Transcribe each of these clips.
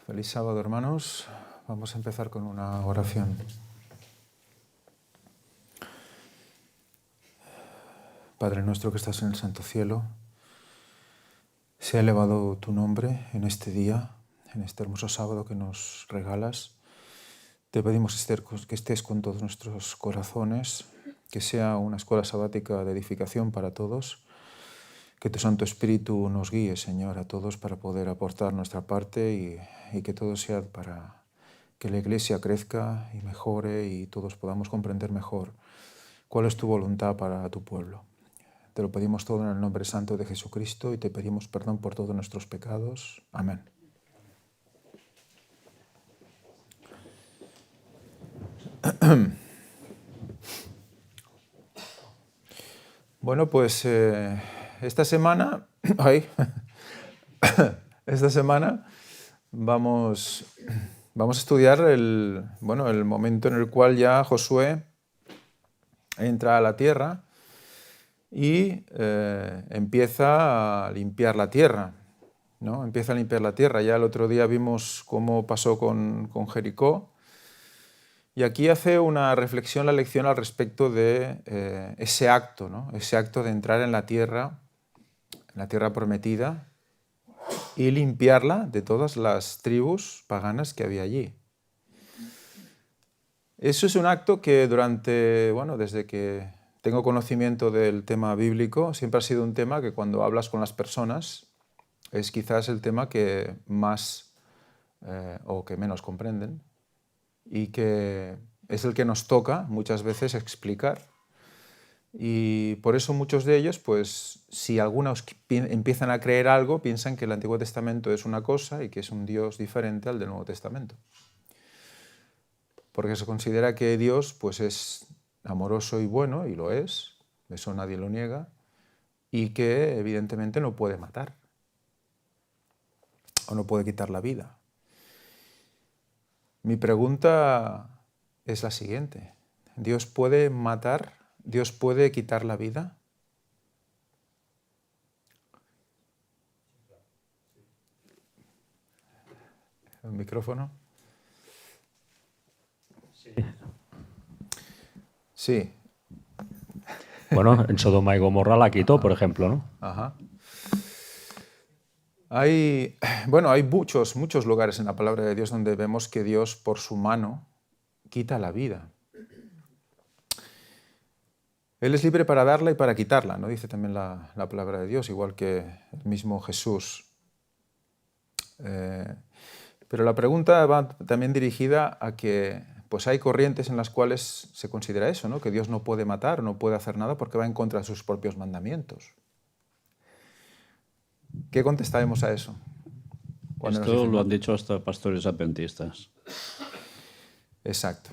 Feliz sábado, hermanos. Vamos a empezar con una oración. Padre nuestro que estás en el santo cielo, sea elevado tu nombre en este día, en este hermoso sábado que nos regalas. Te pedimos, Esther, que estés con todos nuestros corazones, que sea una escuela sabática de edificación para todos, que tu Santo Espíritu nos guíe, Señor, a todos para poder aportar nuestra parte y que todo sea para que la Iglesia crezca y mejore y todos podamos comprender mejor cuál es tu voluntad para tu pueblo. Te lo pedimos todo en el nombre santo de Jesucristo y te pedimos perdón por todos nuestros pecados. Amén. Bueno, pues esta semana vamos a estudiar el momento en el cual ya Josué entra a la tierra y empieza a limpiar la tierra, ¿no? Empieza a limpiar la tierra. Ya el otro día vimos cómo pasó con Jericó. Y aquí hace una reflexión, la lección al respecto de ese acto, ¿no? Ese acto de entrar en la tierra prometida y limpiarla de todas las tribus paganas que había allí. Eso es un acto que desde que tengo conocimiento del tema bíblico, siempre ha sido un tema que cuando hablas con las personas es quizás el tema que más o que menos comprenden y que es el que nos toca muchas veces explicar. Y por eso muchos de ellos, pues si algunos empiezan a creer algo, piensan que el Antiguo Testamento es una cosa y que es un Dios diferente al del Nuevo Testamento. Porque se considera que Dios pues es amoroso y bueno, y lo es, eso nadie lo niega, y que evidentemente no puede matar o no puede quitar la vida. Mi pregunta es la siguiente: ¿Dios puede matar? ¿Dios puede quitar la vida? ¿El micrófono? Sí. Bueno, en Sodoma y Gomorra la quitó, por ejemplo, ¿no? Ajá. Hay muchos lugares en la palabra de Dios donde vemos que Dios por su mano quita la vida. Él es libre para darla y para quitarla, ¿no? Dice también la palabra de Dios, igual que el mismo Jesús. Pero la pregunta va también dirigida a que pues hay corrientes en las cuales se considera eso, ¿no? Que Dios no puede matar, no puede hacer nada porque va en contra de sus propios mandamientos. ¿Qué contestaremos a eso? Esto lo han dicho hasta pastores adventistas. Exacto.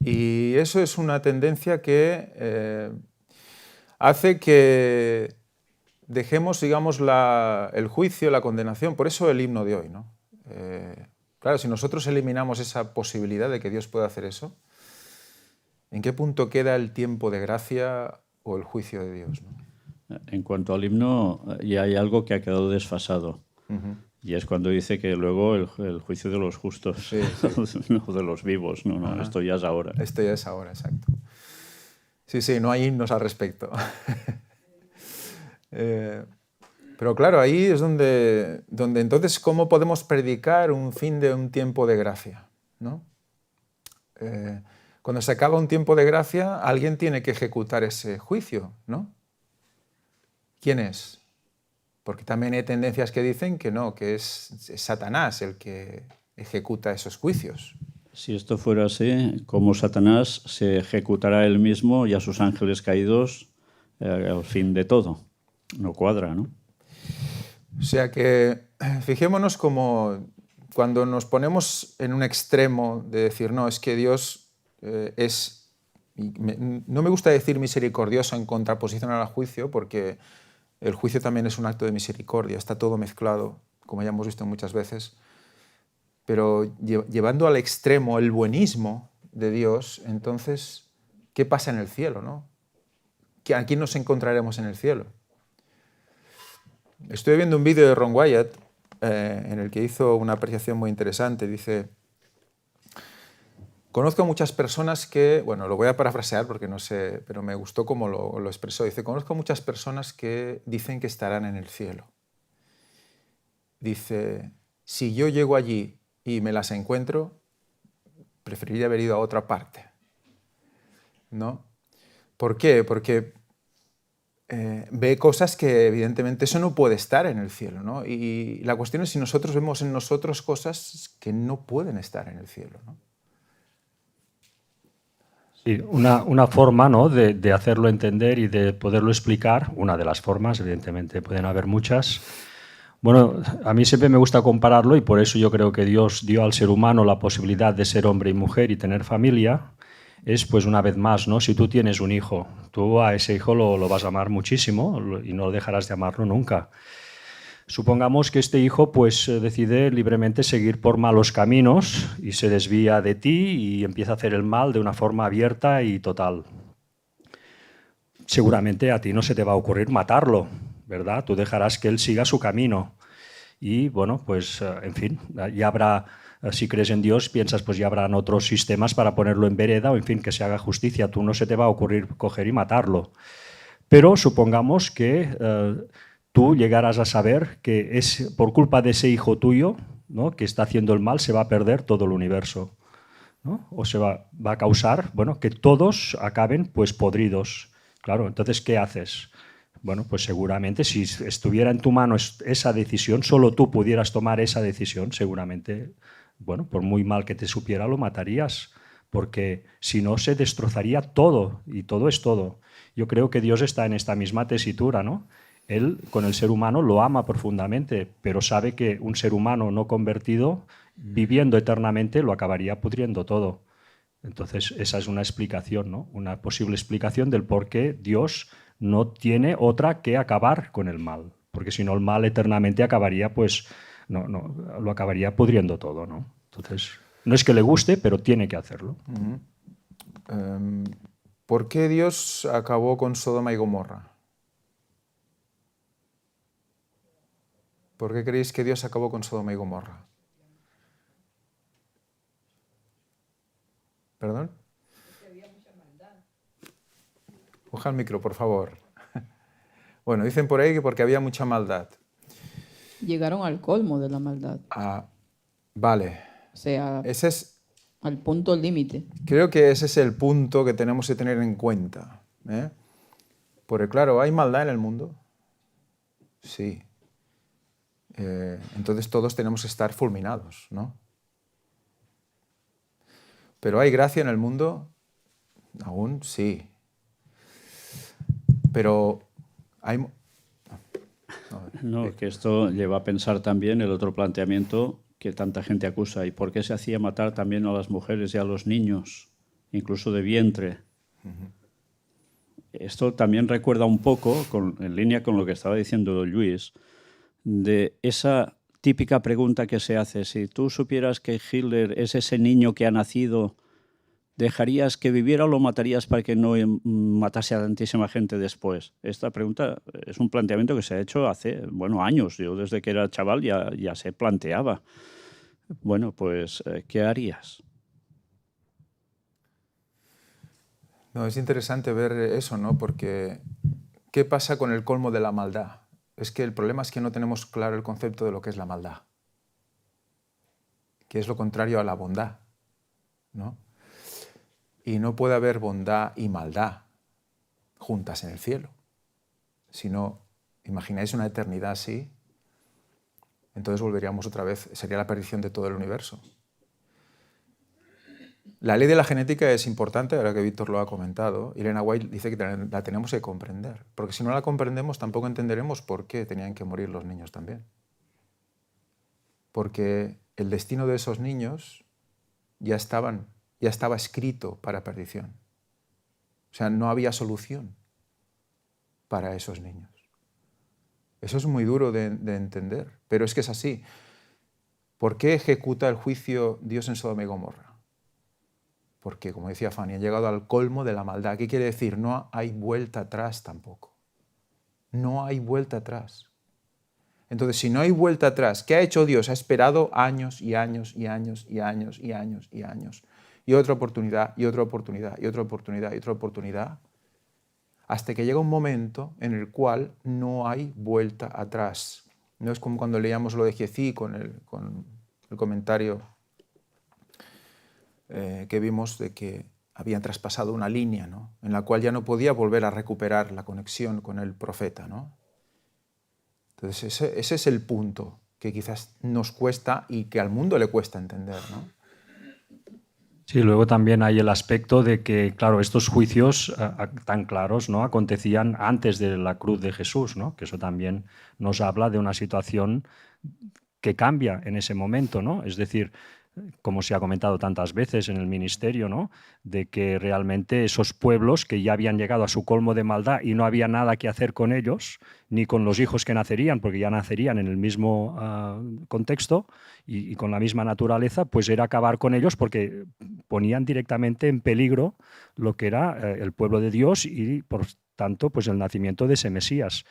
Y eso es una tendencia que hace que dejemos, digamos, el juicio, la condenación. Por eso el himno de hoy, ¿no? Claro, si nosotros eliminamos esa posibilidad de que Dios pueda hacer eso, ¿en qué punto queda el tiempo de gracia o el juicio de Dios, ¿no? En cuanto al himno, ya hay algo que ha quedado desfasado. Y es cuando dice que luego el juicio de los justos, Sí, sí. no de los vivos. No, esto ya es ahora. Esto ya es ahora, exacto. Sí, no hay himnos al respecto. Pero claro, ahí es donde entonces, ¿cómo podemos predicar un fin de un tiempo de gracia, ¿no? Cuando se acaba un tiempo de gracia, alguien tiene que ejecutar ese juicio, ¿no? ¿Quién es? Porque también hay tendencias que dicen que no, que es Satanás el que ejecuta esos juicios. Si esto fuera así, como Satanás se ejecutará él mismo y a sus ángeles caídos al fin de todo. No cuadra, ¿no? O sea que fijémonos como cuando nos ponemos en un extremo de decir, no, es que Dios es... No me gusta decir misericordioso en contraposición al juicio, porque el juicio también es un acto de misericordia, está todo mezclado, como ya hemos visto muchas veces. Pero llevando al extremo el buenismo de Dios, entonces, ¿qué pasa en el cielo, no? ¿A quién nos encontraremos en el cielo? Estoy viendo un vídeo de Ron Wyatt en el que hizo una apreciación muy interesante. Dice, conozco a muchas personas que, bueno, lo voy a parafrasear porque no sé, pero me gustó cómo lo expresó. Dice, conozco a muchas personas que dicen que estarán en el cielo. Dice, si yo llego allí y me las encuentro, preferiría haber ido a otra parte, ¿no? ¿Por qué? Porque ve cosas que evidentemente eso no puede estar en el cielo, ¿no? Y la cuestión es si nosotros vemos en nosotros cosas que no pueden estar en el cielo, ¿no? Sí, una forma, ¿no?, de hacerlo entender y de poderlo explicar, una de las formas, evidentemente pueden haber muchas. Bueno, a mí siempre me gusta compararlo y por eso yo creo que Dios dio al ser humano la posibilidad de ser hombre y mujer y tener familia. Es, pues, una vez más, ¿no? Si tú tienes un hijo, tú a ese hijo lo vas a amar muchísimo y no dejarás de amarlo nunca. Supongamos que este hijo, pues, decide libremente seguir por malos caminos y se desvía de ti y empieza a hacer el mal de una forma abierta y total. Seguramente a ti no se te va a ocurrir matarlo, ¿verdad? Tú dejarás que él siga su camino. Y bueno, pues, en fin, ya habrá, si crees en Dios, piensas, pues ya habrán otros sistemas para ponerlo en vereda o, en fin, que se haga justicia. Tú no se te va a ocurrir coger y matarlo. Pero supongamos que tú llegaras a saber que es por culpa de ese hijo tuyo, ¿no?, que está haciendo el mal, se va a perder todo el universo, ¿no? O se va a causar, bueno, que todos acaben, pues, podridos. Claro, entonces, ¿qué haces? Bueno, pues seguramente si estuviera en tu mano esa decisión, solo tú pudieras tomar esa decisión, seguramente, bueno, por muy mal que te supiera, lo matarías, porque si no se destrozaría todo, y todo es todo. Yo creo que Dios está en esta misma tesitura, ¿no? Él con el ser humano lo ama profundamente, pero sabe que un ser humano no convertido, viviendo eternamente, lo acabaría pudriendo todo. Entonces, esa es una explicación, ¿no? Una posible explicación del por qué Dios no tiene otra que acabar con el mal. Porque si no, el mal eternamente acabaría, pues, lo acabaría pudriendo todo, ¿no? Entonces, no es que le guste, pero tiene que hacerlo. ¿Por qué Dios acabó con Sodoma y Gomorra? ¿Por qué creéis que Dios acabó con Sodoma y Gomorra? ¿Perdón? Coja el micro, por favor. Bueno, dicen por ahí que porque había mucha maldad. Llegaron al colmo de la maldad. Ah, vale. O sea, Ese es, al punto límite. creo que ese es el punto que tenemos que tener en cuenta, ¿eh? Porque claro, ¿hay maldad en el mundo? Sí. Entonces todos tenemos que estar fulminados, ¿no? Pero ¿hay gracia en el mundo? Aún sí. Pero hay... No, que esto lleva a pensar también el otro planteamiento que tanta gente acusa. ¿Y por qué se hacía matar también a las mujeres y a los niños, incluso de vientre? Esto también recuerda un poco, en línea con lo que estaba diciendo Luis, de esa típica pregunta que se hace. Si tú supieras que Hitler es ese niño que ha nacido, ¿dejarías que viviera o lo matarías para que no matase a tantísima gente después? Esta pregunta es un planteamiento que se ha hecho hace, bueno, años. Yo desde que era chaval ya se planteaba. Bueno, pues, ¿qué harías? No, es interesante ver eso, ¿no? Porque ¿qué pasa con el colmo de la maldad? Es que el problema es que no tenemos claro el concepto de lo que es la maldad, que es lo contrario a la bondad, ¿no? Y no puede haber bondad y maldad juntas en el cielo. Si no, imagináis una eternidad así, entonces volveríamos otra vez, sería la perdición de todo el universo. La ley de la genética es importante, ahora que Víctor lo ha comentado. Elena White dice que la tenemos que comprender, porque si no la comprendemos tampoco entenderemos por qué tenían que morir los niños también. Porque el destino de esos niños ya estaba escrito para perdición. O sea, no había solución para esos niños. Eso es muy duro de entender, pero es que es así. ¿Por qué ejecuta el juicio Dios en Sodoma y Gomorra? Porque, como decía Fanny, han llegado al colmo de la maldad. ¿Qué quiere decir? No hay vuelta atrás tampoco. No hay vuelta atrás. Entonces, si no hay vuelta atrás, ¿qué ha hecho Dios? Ha esperado años y años y años y años y años y años. Y otra oportunidad, y otra oportunidad, y otra oportunidad, y otra oportunidad, hasta que llega un momento en el cual no hay vuelta atrás. No es como cuando leíamos lo de Giezi con el comentario que vimos de que habían traspasado una línea, ¿no? En la cual ya no podía volver a recuperar la conexión con el profeta, ¿no? Entonces ese es el punto que quizás nos cuesta y que al mundo le cuesta entender, ¿no? Sí, luego también hay el aspecto de que, claro, estos juicios tan claros, ¿no?, acontecían antes de la cruz de Jesús, ¿no? Que eso también nos habla de una situación que cambia en ese momento, ¿no? Es decir, como se ha comentado tantas veces en el ministerio, ¿no?, de que realmente esos pueblos que ya habían llegado a su colmo de maldad y no había nada que hacer con ellos, ni con los hijos que nacerían, porque ya nacerían en el mismo contexto y con la misma naturaleza, pues era acabar con ellos porque ponían directamente en peligro lo que era el pueblo de Dios y, por tanto, pues el nacimiento de ese Mesías.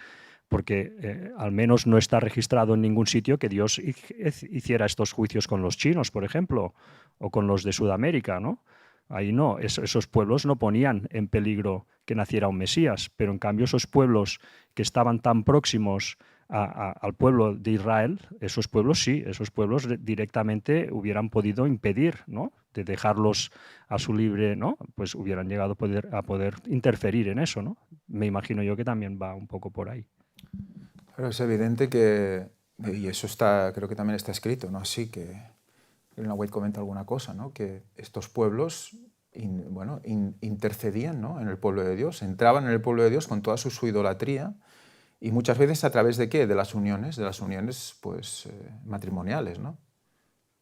Porque al menos no está registrado en ningún sitio que Dios hiciera estos juicios con los chinos, por ejemplo, o con los de Sudamérica, ¿no? Ahí no, esos pueblos no ponían en peligro que naciera un Mesías, pero en cambio esos pueblos que estaban tan próximos al pueblo de Israel, esos pueblos sí, esos pueblos directamente hubieran podido impedir, ¿no?, de dejarlos a su libre, ¿no?, pues hubieran llegado a poder interferir en eso, ¿no? Me imagino yo que también va un poco por ahí. Pero es evidente que, y eso está, creo que también está escrito, ¿no? Así que Ellen White comenta alguna cosa, ¿no? Que estos pueblos intercedían, ¿no?, en el pueblo de Dios, entraban en el pueblo de Dios con toda su idolatría y muchas veces a través de ¿qué? De las uniones pues, matrimoniales, ¿no?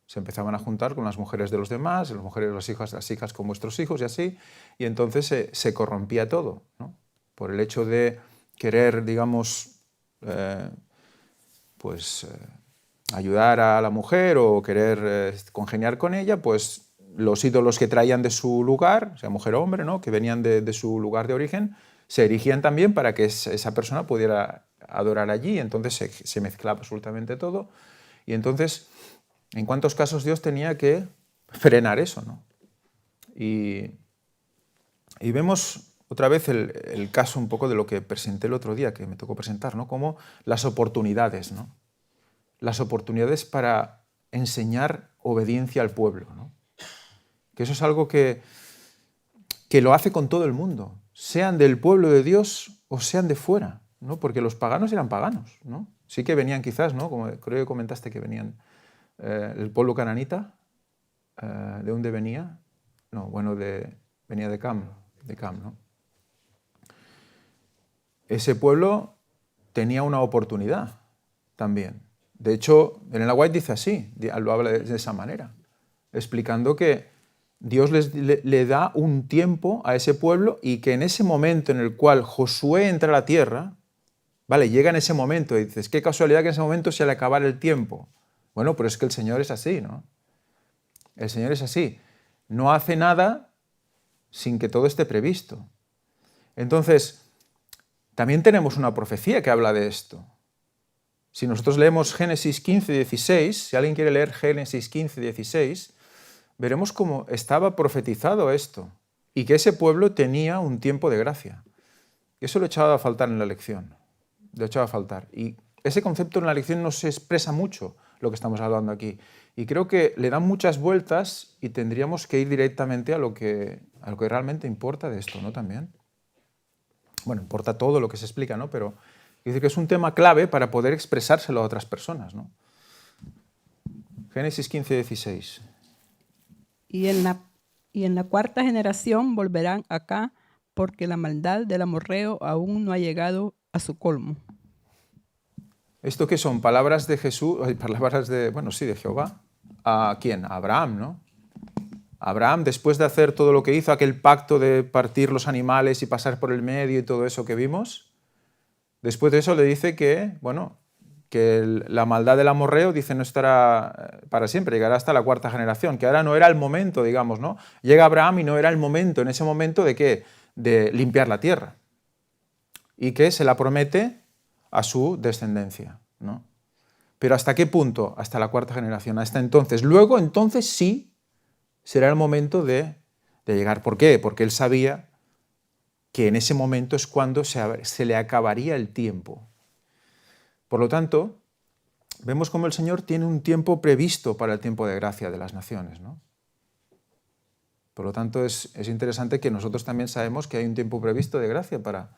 Se empezaban a juntar con las mujeres de los demás, las mujeres de las hijas con vuestros hijos y así, y entonces se corrompía todo, ¿no? Por el hecho de querer, digamos, ayudar a la mujer o querer congeniar con ella, pues los ídolos que traían de su lugar, sea mujer o hombre, ¿no?, que venían de su lugar de origen, se erigían también para que esa persona pudiera adorar allí. Entonces se mezclaba absolutamente todo. Y entonces, ¿en cuántos casos Dios tenía que frenar eso, ¿no? Y vemos otra vez el caso un poco de lo que presenté el otro día, que me tocó presentar, ¿no? Como las oportunidades, ¿no? Las oportunidades para enseñar obediencia al pueblo, ¿no? Que eso es algo que lo hace con todo el mundo, sean del pueblo de Dios o sean de fuera, ¿no? Porque los paganos eran paganos, ¿no? Sí que venían quizás, ¿no?, como creo que comentaste que venían el pueblo cananita. ¿De dónde venía? No, bueno, venía de Cam, ¿no? Ese pueblo tenía una oportunidad también. De hecho, Ellen White dice así, lo habla de esa manera, explicando que Dios le da un tiempo a ese pueblo y que en ese momento en el cual Josué entra a la tierra, vale, llega en ese momento y dices, qué casualidad que en ese momento se le acabara el tiempo. Bueno, pero es que el Señor es así, ¿no? El Señor es así. No hace nada sin que todo esté previsto. Entonces, también tenemos una profecía que habla de esto. Si nosotros leemos Génesis 15, 16, si alguien quiere leer Génesis 15, 16, veremos cómo estaba profetizado esto y que ese pueblo tenía un tiempo de gracia. Y eso lo echaba a faltar en la lección. Lo echaba a faltar. Y ese concepto en la lección no se expresa mucho, lo que estamos hablando aquí. Y creo que le dan muchas vueltas y tendríamos que ir directamente a lo que realmente importa de esto, ¿no? También. Bueno, importa todo lo que se explica, ¿no? Pero dice que es un tema clave para poder expresárselo a otras personas, ¿no? Génesis 15, 16. Y en la cuarta generación volverán acá, porque la maldad del amorreo aún no ha llegado a su colmo. ¿Esto qué son? Palabras de Jesús, palabras de Jehová. ¿A quién? A Abraham, ¿no? Abraham, después de hacer todo lo que hizo, aquel pacto de partir los animales y pasar por el medio y todo eso que vimos, después de eso le dice que la maldad del amorreo, dice, no estará para siempre, llegará hasta la cuarta generación, que ahora no era el momento, digamos, ¿no? Llega Abraham y no era el momento, en ese momento, ¿de qué? De limpiar la tierra. Y que se la promete a su descendencia, ¿no? Pero ¿hasta qué punto? Hasta la cuarta generación, hasta entonces. Luego, entonces sí, será el momento de llegar. ¿Por qué? Porque él sabía que en ese momento es cuando se le acabaría el tiempo. Por lo tanto, vemos cómo el Señor tiene un tiempo previsto para el tiempo de gracia de las naciones, ¿no? Por lo tanto, es interesante que nosotros también sabemos que hay un tiempo previsto de gracia para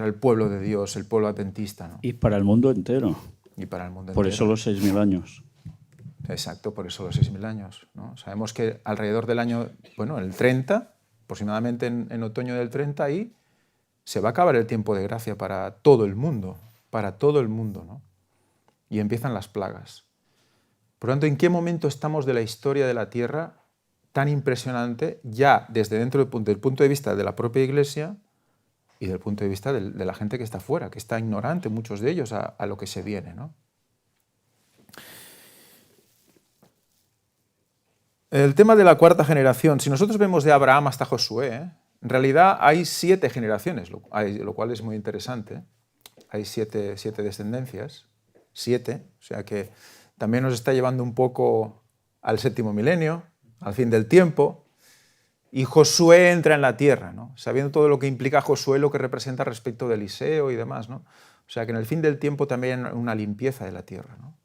el pueblo de Dios, el pueblo adventista, ¿no? Y para el mundo entero. Y para el mundo Por entero. eso los 6.000 años. Exacto, por eso los 6.000 años, ¿no? Sabemos que alrededor del año, bueno, el 30, aproximadamente en otoño del 30, ahí se va a acabar el tiempo de gracia para todo el mundo, ¿no? Y empiezan las plagas. Por lo tanto, ¿en qué momento estamos de la historia de la tierra tan impresionante, ya desde dentro del punto de vista de la propia Iglesia y del punto de vista de la gente que está fuera, que está ignorante, muchos de ellos, a lo que se viene, ¿no? El tema de la cuarta generación, si nosotros vemos de Abraham hasta Josué, en realidad hay 7 generaciones, lo cual es muy interesante. Hay 7 descendencias, 7, o sea que también nos está llevando un poco al 7º milenio, al fin del tiempo, y Josué entra en la tierra, ¿no? Sabiendo todo lo que implica Josué, lo que representa respecto de Eliseo y demás, ¿no? O sea que en el fin del tiempo también hay una limpieza de la tierra, ¿no?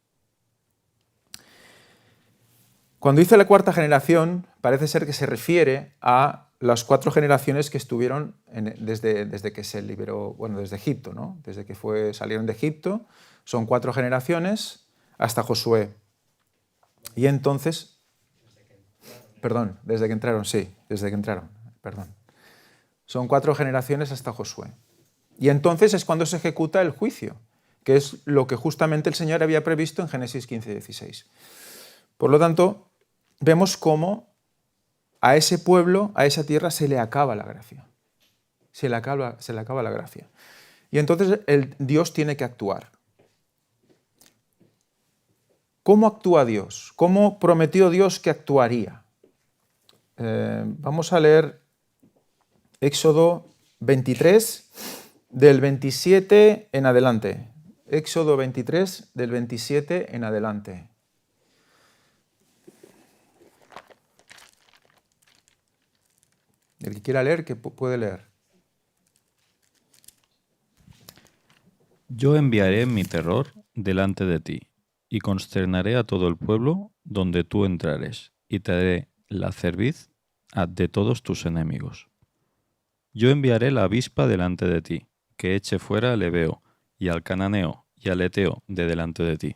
Cuando dice la cuarta generación, parece ser que se refiere a las 4 generaciones que estuvieron desde que se liberó, bueno, desde Egipto, ¿no? Desde que salieron de Egipto, son 4 generaciones hasta Josué. Y entonces, perdón, desde que entraron, perdón. Son 4 generaciones hasta Josué. Y entonces es cuando se ejecuta el juicio, que es lo que justamente el Señor había previsto en Génesis 15:16. Por lo tanto, vemos cómo a ese pueblo, a esa tierra, se le acaba la gracia. Se le acaba la gracia. Y entonces Dios tiene que actuar. ¿Cómo actúa Dios? ¿Cómo prometió Dios que actuaría? Vamos a leer Éxodo 23, del 27 en adelante. Éxodo 23, del 27 en adelante. El que quiera leer, que puede leer. Yo enviaré mi terror delante de ti, y consternaré a todo el pueblo donde tú entrares, y te haré la cerviz de todos tus enemigos. Yo enviaré la avispa delante de ti, que eche fuera al Ebeo, y al Cananeo, y al Eteo de delante de ti.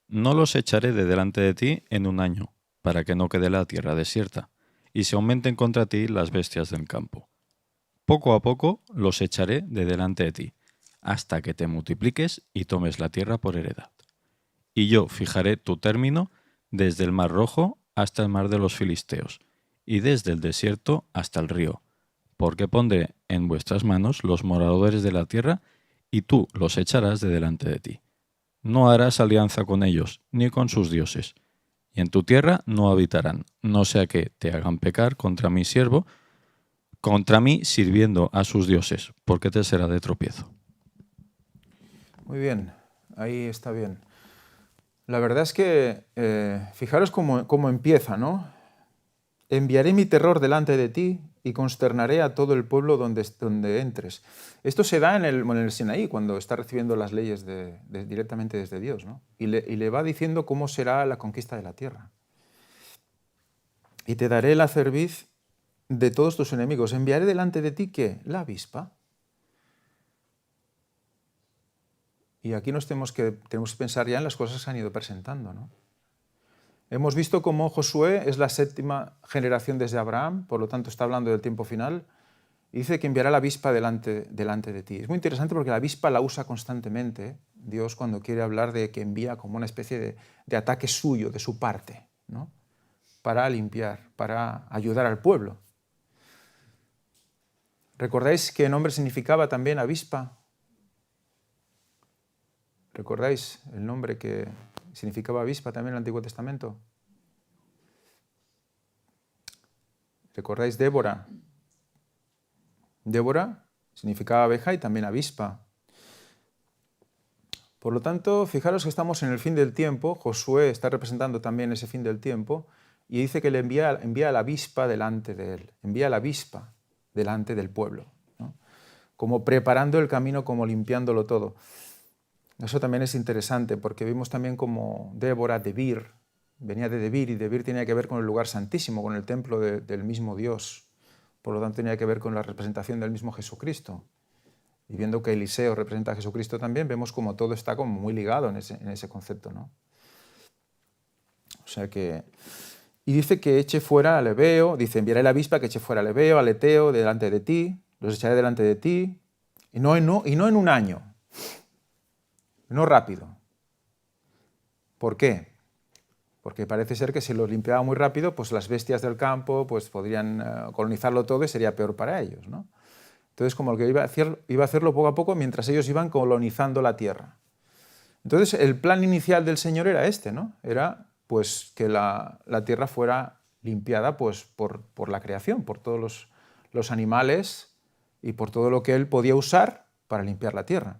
No los echaré de delante de ti en un año, para que no quede la tierra desierta, y se aumenten contra ti las bestias del campo. Poco a poco los echaré de delante de ti, hasta que te multipliques y tomes la tierra por heredad. Y yo fijaré tu término desde el mar Rojo hasta el mar de los Filisteos, y desde el desierto hasta el río, porque pondré en vuestras manos los moradores de la tierra, y tú los echarás de delante de ti. No harás alianza con ellos, ni con sus dioses, y en tu tierra no habitarán, no sea que te hagan pecar contra mi siervo, contra mí sirviendo a sus dioses, porque te será de tropiezo. Muy bien, ahí está bien. La verdad es que, fijaros cómo empieza, ¿no? Enviaré mi terror delante de ti y consternaré a todo el pueblo donde entres. Esto se da en el Sinaí, cuando está recibiendo las leyes directamente desde Dios, ¿no? Y le va diciendo cómo será la conquista de la tierra. Y te daré la cerviz de todos tus enemigos. Enviaré delante de ti, ¿qué? La avispa. Y aquí tenemos que pensar ya en las cosas que se han ido presentando, ¿no? Hemos visto cómo Josué es la 7ª generación desde Abraham, por lo tanto está hablando del tiempo final, y dice que enviará la avispa delante de ti. Es muy interesante porque la avispa la usa constantemente Dios cuando quiere hablar de que envía como una especie de ataque suyo, de su parte, ¿no? Para limpiar, para ayudar al pueblo. ¿Recordáis qué nombre significaba también avispa? ¿Recordáis el nombre que significaba avispa también en el Antiguo Testamento? ¿Recordáis Débora? Débora significaba abeja y también avispa. Por lo tanto, fijaros que estamos en el fin del tiempo. Josué está representando también ese fin del tiempo y dice que le envía a la avispa delante de él, envía a la avispa delante del pueblo, ¿no? Como preparando el camino, como limpiándolo todo. Eso también es interesante porque vimos también como Débora, Debir, venía de Debir y Debir tenía que ver con el lugar santísimo, con el templo del mismo Dios. Por lo tanto, tenía que ver con la representación del mismo Jesucristo. Y viendo que Eliseo representa a Jesucristo también, vemos como todo está como muy ligado en ese concepto, ¿no? O sea que... Y dice que eche fuera al Ebeo, dice, enviaré la avispa que eche fuera al Ebeo, al Eteo, delante de ti, los echaré delante de ti, y no en un año, no rápido. ¿Por qué? Porque parece ser que si los limpiaba muy rápido, pues las bestias del campo pues podrían colonizarlo todo y sería peor para ellos, ¿no? Entonces, como que iba a hacerlo poco a poco mientras ellos iban colonizando la tierra. Entonces, el plan inicial del Señor era este, ¿no? Era pues, que la tierra fuera limpiada pues, por la creación, por todos los animales y por todo lo que Él podía usar para limpiar la tierra.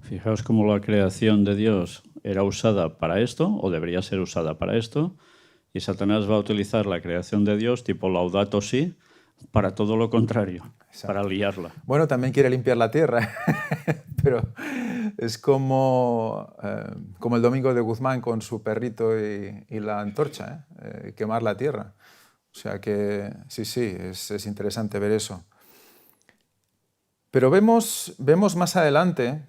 Fijaos cómo la creación de Dios era usada para esto, o debería ser usada para esto, y Satanás va a utilizar la creación de Dios, tipo Laudato Si, para todo lo contrario, Exacto. para liarla. Bueno, también quiere limpiar la tierra, pero es como el Domingo de Guzmán con su perrito y la antorcha, quemar la tierra. O sea que sí, es interesante ver eso. Pero vemos más adelante,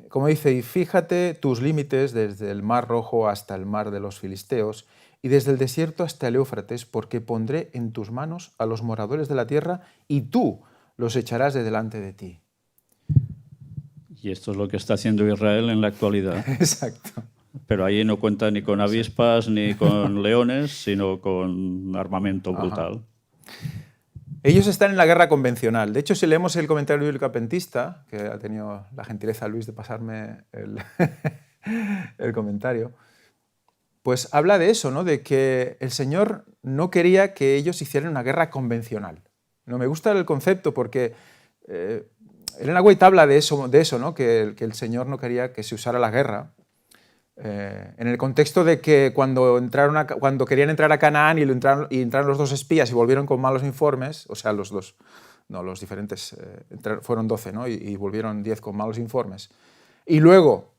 como dice, y fíjate tus límites desde el mar Rojo hasta el mar de los Filisteos, y desde el desierto hasta el Éufrates, porque pondré en tus manos a los moradores de la tierra, y tú los echarás de delante de ti. Y esto es lo que está haciendo Israel en la actualidad. Exacto. Pero ahí no cuenta ni con avispas ni con leones, sino con armamento brutal. Ajá. Ellos están en la guerra convencional. De hecho, si leemos el comentario bíblico adventista, que ha tenido la gentileza Luis de pasarme el comentario, pues habla de eso, ¿no? De que el Señor no quería que ellos hicieran una guerra convencional. No me gusta el concepto porque Elena White habla de eso, ¿no? Que el Señor no quería que se usara la guerra. En el contexto de que cuando querían entrar a Canaán y entraron los 2 espías y volvieron con malos informes, o sea, los diferentes, fueron 12, ¿no? Y volvieron 10 con malos informes. Y luego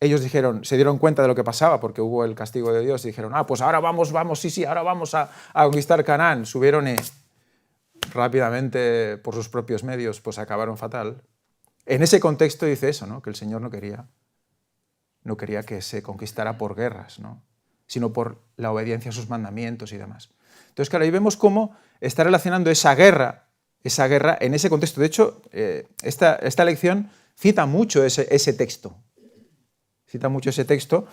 ellos se dieron cuenta de lo que pasaba porque hubo el castigo de Dios y dijeron, pues ahora vamos, ahora vamos a conquistar Canaán. Subieron y rápidamente, por sus propios medios, pues acabaron fatal. En ese contexto dice eso, ¿no? Que el Señor no quería que se conquistara por guerras, ¿no? Sino por la obediencia a sus mandamientos y demás. Entonces, claro, ahí vemos cómo está relacionando esa guerra en ese contexto. De hecho, esta lección cita mucho ese texto. Cita mucho ese texto.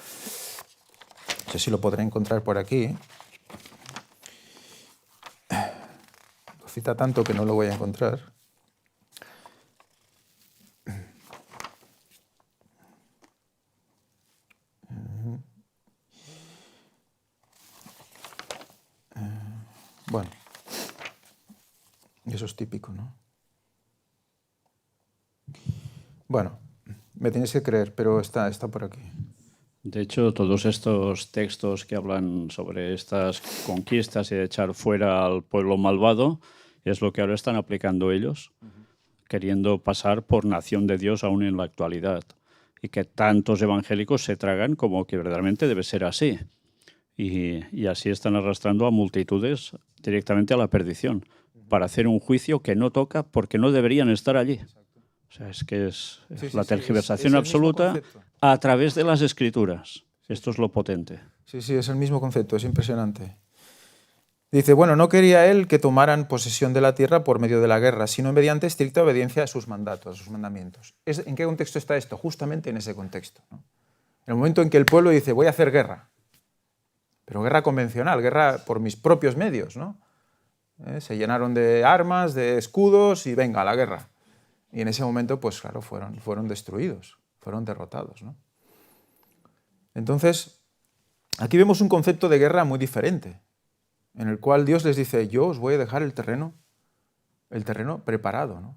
No sé si lo podré encontrar por aquí. Lo cita tanto que no lo voy a encontrar. Bueno, eso es típico, ¿no? Bueno, me tenéis que creer, pero está por aquí. De hecho, todos estos textos que hablan sobre estas conquistas y de echar fuera al pueblo malvado es lo que ahora están aplicando ellos, queriendo pasar por nación de Dios aún en la actualidad. Y que tantos evangélicos se tragan como que verdaderamente debe ser así. Y así están arrastrando a multitudes directamente a la perdición para hacer un juicio que no toca porque no deberían estar allí. O sea, es que es la tergiversación absoluta a través de las Escrituras. Esto es lo potente. Sí, es el mismo concepto, es impresionante. Dice, bueno, no quería él que tomaran posesión de la tierra por medio de la guerra, sino mediante estricta obediencia a sus mandatos, a sus mandamientos. ¿En qué contexto está esto? Justamente en ese contexto, ¿no? En el momento en que el pueblo dice, voy a hacer guerra, pero guerra convencional, guerra por mis propios medios, ¿no? Se llenaron de armas, de escudos y venga, a la guerra. Y en ese momento, pues claro, fueron destruidos, fueron derrotados, ¿no? Entonces, aquí vemos un concepto de guerra muy diferente, en el cual Dios les dice, yo os voy a dejar el terreno preparado, ¿no?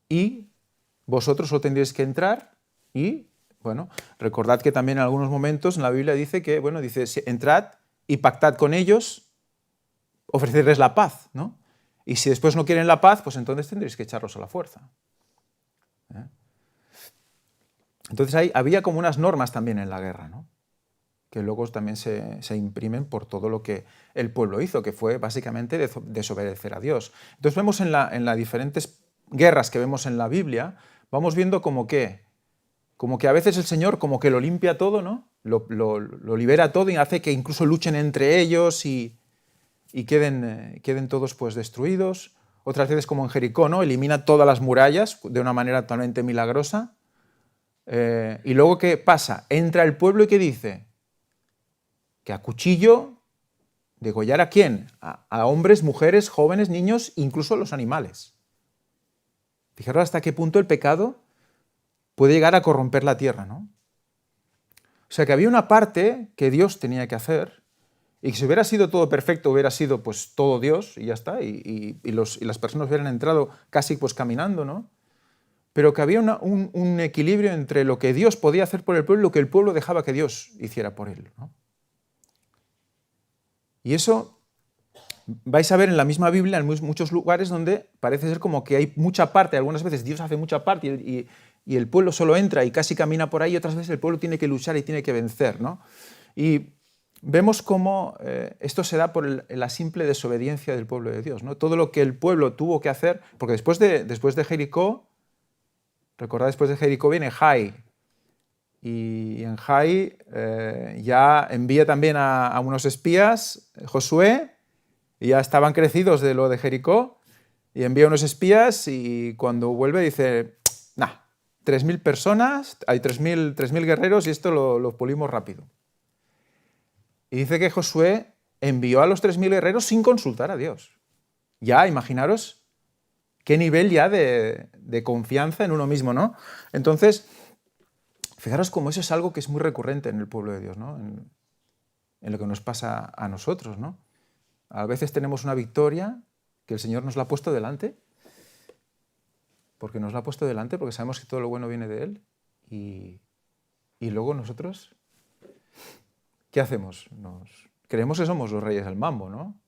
Y vosotros solo tendréis que entrar y, bueno, recordad que también en algunos momentos en la Biblia dice que, bueno, dice, entrad y pactad con ellos, ofrecerles la paz, ¿no? Y si después no quieren la paz, pues entonces tendréis que echarlos a la fuerza. Entonces había como unas normas también en la guerra, ¿no? Que luego también se imprimen por todo lo que el pueblo hizo, que fue básicamente desobedecer a Dios. Entonces vemos en las diferentes guerras que vemos en la Biblia, vamos viendo como que a veces el Señor como que lo limpia todo, ¿no? Lo libera todo y hace que incluso luchen entre ellos y queden todos pues destruidos. Otras veces como en Jericó, ¿no? Elimina todas las murallas de una manera totalmente milagrosa. Y luego, ¿qué pasa? Entra el pueblo y ¿qué dice? Que a cuchillo degollar ¿a quién? A hombres, mujeres, jóvenes, niños, incluso los animales. Fijaros hasta qué punto el pecado puede llegar a corromper la tierra, ¿no? O sea que había una parte que Dios tenía que hacer y que si hubiera sido todo perfecto, hubiera sido pues todo Dios y ya está, y las personas hubieran entrado casi pues caminando, ¿no? Pero que había un equilibrio entre lo que Dios podía hacer por el pueblo y lo que el pueblo dejaba que Dios hiciera por él, ¿no? Y eso vais a ver en la misma Biblia en muchos lugares donde parece ser como que hay mucha parte, algunas veces Dios hace mucha parte y el pueblo solo entra y casi camina por ahí, y otras veces el pueblo tiene que luchar y tiene que vencer, ¿no? Y vemos cómo esto se da por la simple desobediencia del pueblo de Dios, ¿no? Todo lo que el pueblo tuvo que hacer, porque después de Jericó, recordad, después de Jericó viene Jai, y en Jai ya envía también a unos espías, Josué, y ya estaban crecidos de lo de Jericó, y envía unos espías y cuando vuelve dice, nah, 3.000 personas, hay 3.000 guerreros y esto lo pulimos rápido. Y dice que Josué envió a los 3.000 guerreros sin consultar a Dios. Ya, imaginaros qué nivel ya de confianza en uno mismo, ¿no? Entonces, fijaros cómo eso es algo que es muy recurrente en el pueblo de Dios, ¿no? En lo que nos pasa a nosotros, ¿no? A veces tenemos una victoria que el Señor nos la ha puesto delante, porque sabemos que todo lo bueno viene de Él, y luego nosotros, ¿qué hacemos? Creemos que somos los reyes del mambo, ¿no?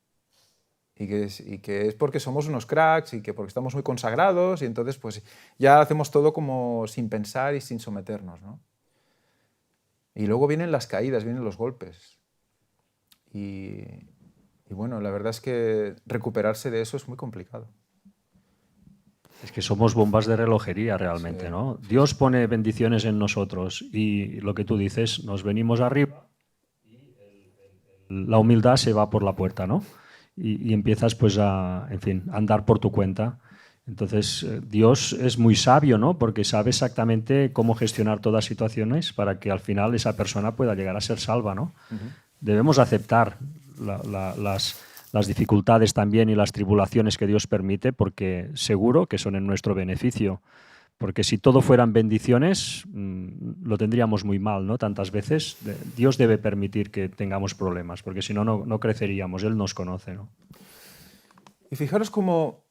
Y que es porque somos unos cracks y que porque estamos muy consagrados y entonces pues ya hacemos todo como sin pensar y sin someternos, ¿no? Y luego vienen las caídas, vienen los golpes. Y bueno, la verdad es que recuperarse de eso es muy complicado. Es que somos bombas de relojería realmente, Sí. ¿no? Dios pone bendiciones en nosotros y lo que tú dices, nos venimos arriba y la humildad se va por la puerta, ¿no? Y empiezas pues a andar por tu cuenta. Entonces, Dios es muy sabio, ¿no? Porque sabe exactamente cómo gestionar todas situaciones para que al final esa persona pueda llegar a ser salva, ¿no? Debemos aceptar las dificultades también y las tribulaciones que Dios permite, porque seguro que son en nuestro beneficio. Porque si todo fueran bendiciones, lo tendríamos muy mal, ¿no? Tantas veces. Dios debe permitir que tengamos problemas, porque si no, no creceríamos. Él nos conoce, ¿no? Y fijaros cómo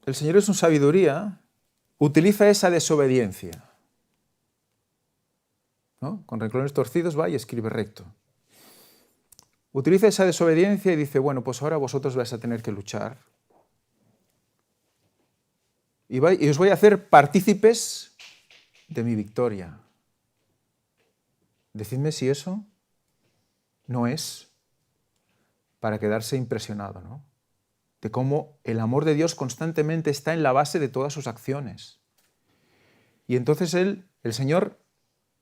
el Señor en su sabiduría utiliza esa desobediencia, ¿no? Con renglones torcidos va y escribe recto. Utiliza esa desobediencia y dice, bueno, pues ahora vosotros vais a tener que luchar. Y os voy a hacer partícipes de mi victoria. Decidme si eso no es para quedarse impresionado, ¿no? De cómo el amor de Dios constantemente está en la base de todas sus acciones. Y entonces el Señor,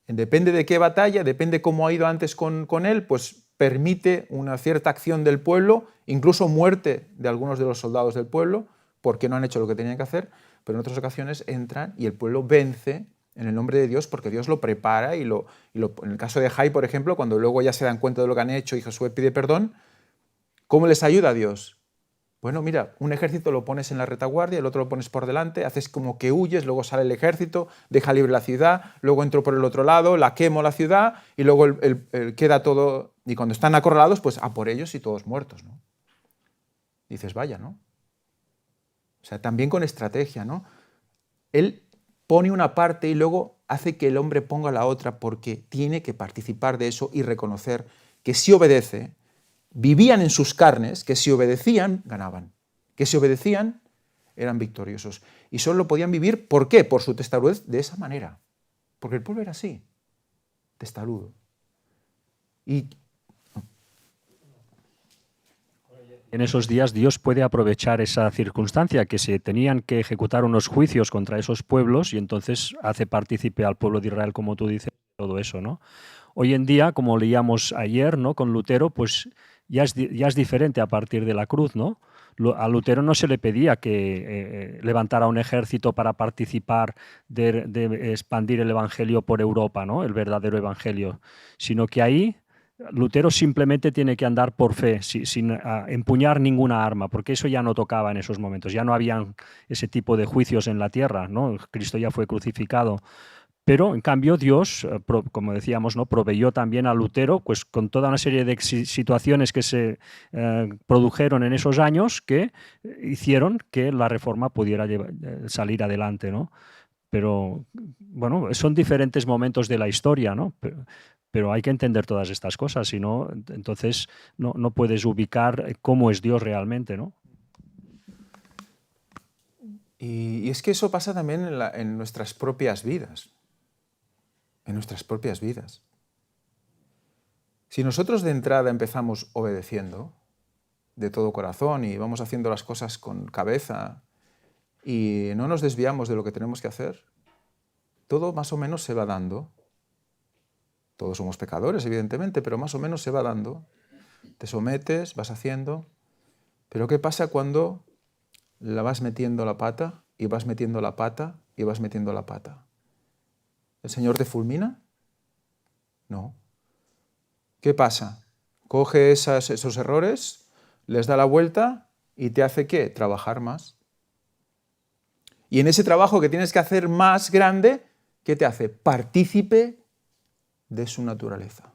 depende de qué batalla, depende cómo ha ido antes con él, pues permite una cierta acción del pueblo, incluso muerte de algunos de los soldados del pueblo, porque no han hecho lo que tenían que hacer, pero en otras ocasiones entran y el pueblo vence en el nombre de Dios porque Dios lo prepara en el caso de Jai, por ejemplo, cuando luego ya se dan cuenta de lo que han hecho y Josué pide perdón, ¿cómo les ayuda a Dios? Bueno, mira, un ejército lo pones en la retaguardia, el otro lo pones por delante, haces como que huyes, luego sale el ejército, deja libre la ciudad, luego entro por el otro lado, la quemo la ciudad y luego queda todo, y cuando están acorralados, pues a por ellos y todos muertos, ¿no? Dices, vaya, ¿no? O sea, también con estrategia, ¿no? Él pone una parte y luego hace que el hombre ponga la otra porque tiene que participar de eso y reconocer que si obedece, vivían en sus carnes, que si obedecían, ganaban, que si obedecían, eran victoriosos. Y solo podían vivir, ¿por qué? Por su testarudez, de esa manera. Porque el pueblo era así, testarudo. Y en esos días Dios puede aprovechar esa circunstancia, que se tenían que ejecutar unos juicios contra esos pueblos, y entonces hace partícipe al pueblo de Israel, como tú dices, todo eso, ¿no? Hoy en día, como leíamos ayer, ¿no?, con Lutero, pues ya es diferente a partir de la cruz, ¿no? A Lutero no se le pedía que levantara un ejército para participar de expandir el evangelio por Europa, ¿no?, el verdadero evangelio, sino que ahí Lutero simplemente tiene que andar por fe, sin empuñar ninguna arma, porque eso ya no tocaba en esos momentos, ya no habían ese tipo de juicios en la tierra, ¿no? Cristo ya fue crucificado. Pero, en cambio, Dios, como decíamos, ¿no?, proveyó también a Lutero pues, con toda una serie de situaciones que se produjeron en esos años que hicieron que la reforma pudiera salir adelante, ¿no? Pero, bueno, son diferentes momentos de la historia, ¿no? Pero hay que entender todas estas cosas, si no, entonces no puedes ubicar cómo es Dios realmente, ¿no? Y es que eso pasa también en nuestras propias vidas. En nuestras propias vidas. Si nosotros de entrada empezamos obedeciendo de todo corazón y vamos haciendo las cosas con cabeza y no nos desviamos de lo que tenemos que hacer, todo más o menos se va dando. Todos somos pecadores, evidentemente, pero más o menos se va dando. Te sometes, vas haciendo. Pero ¿qué pasa cuando la vas metiendo la pata y vas metiendo la pata y vas metiendo la pata? ¿El Señor te fulmina? No. ¿Qué pasa? Coge esos errores, les da la vuelta y te hace ¿qué? Trabajar más. Y en ese trabajo que tienes que hacer más grande, ¿qué te hace? Partícipe de su naturaleza.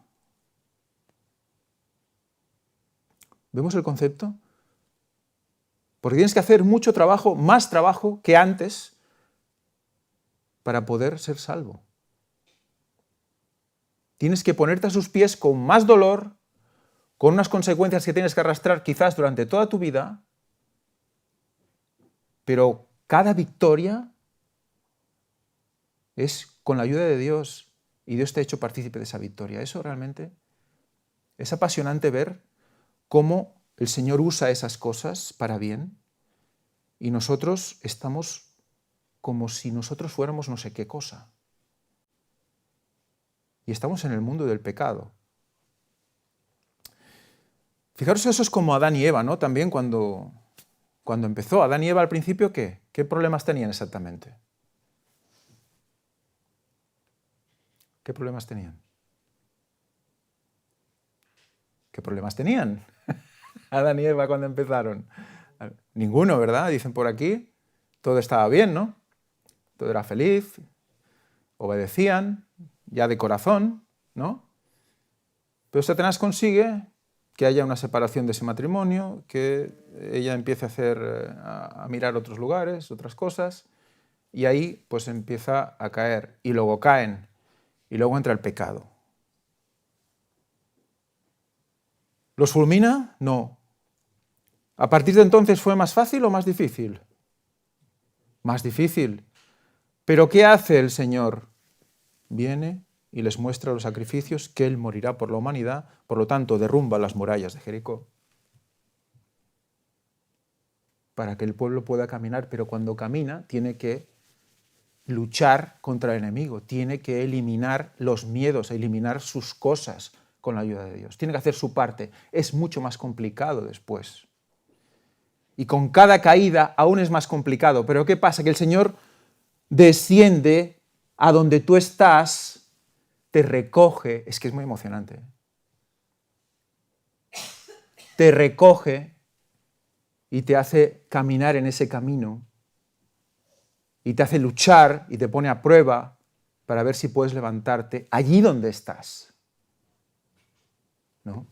¿Vemos el concepto? Porque tienes que hacer mucho trabajo, más trabajo que antes, para poder ser salvo. Tienes que ponerte a sus pies con más dolor, con unas consecuencias que tienes que arrastrar quizás durante toda tu vida, pero cada victoria es con la ayuda de Dios y Dios te ha hecho partícipe de esa victoria. Eso realmente es apasionante ver cómo el Señor usa esas cosas para bien y nosotros estamos como si nosotros fuéramos no sé qué cosa. Y estamos en el mundo del pecado. Fijaros, eso es como Adán y Eva, ¿no? También cuando empezó. Adán y Eva al principio, ¿qué? ¿Qué problemas tenían exactamente? ¿Qué problemas tenían? ¿Qué problemas tenían Adán y Eva cuando empezaron? Ninguno, ¿verdad? Dicen por aquí. Todo estaba bien, ¿no? Todo era feliz, obedecían, ya de corazón, ¿no? Pero Satanás consigue que haya una separación de ese matrimonio, que ella empiece a mirar otros lugares, otras cosas, y ahí pues empieza a caer, y luego caen, y luego entra el pecado. ¿Los fulmina? No. ¿A partir de entonces fue más fácil o más difícil? Más difícil. ¿Pero qué hace el Señor? Viene y les muestra los sacrificios, que Él morirá por la humanidad, por lo tanto derrumba las murallas de Jericó para que el pueblo pueda caminar, pero cuando camina tiene que luchar contra el enemigo, tiene que eliminar los miedos, eliminar sus cosas con la ayuda de Dios, tiene que hacer su parte. Es mucho más complicado después. Y con cada caída aún es más complicado. Pero ¿qué pasa? Que el Señor desciende a donde tú estás, te recoge, es que es muy emocionante. Te recoge y te hace caminar en ese camino y te hace luchar y te pone a prueba para ver si puedes levantarte allí donde estás. ¿No?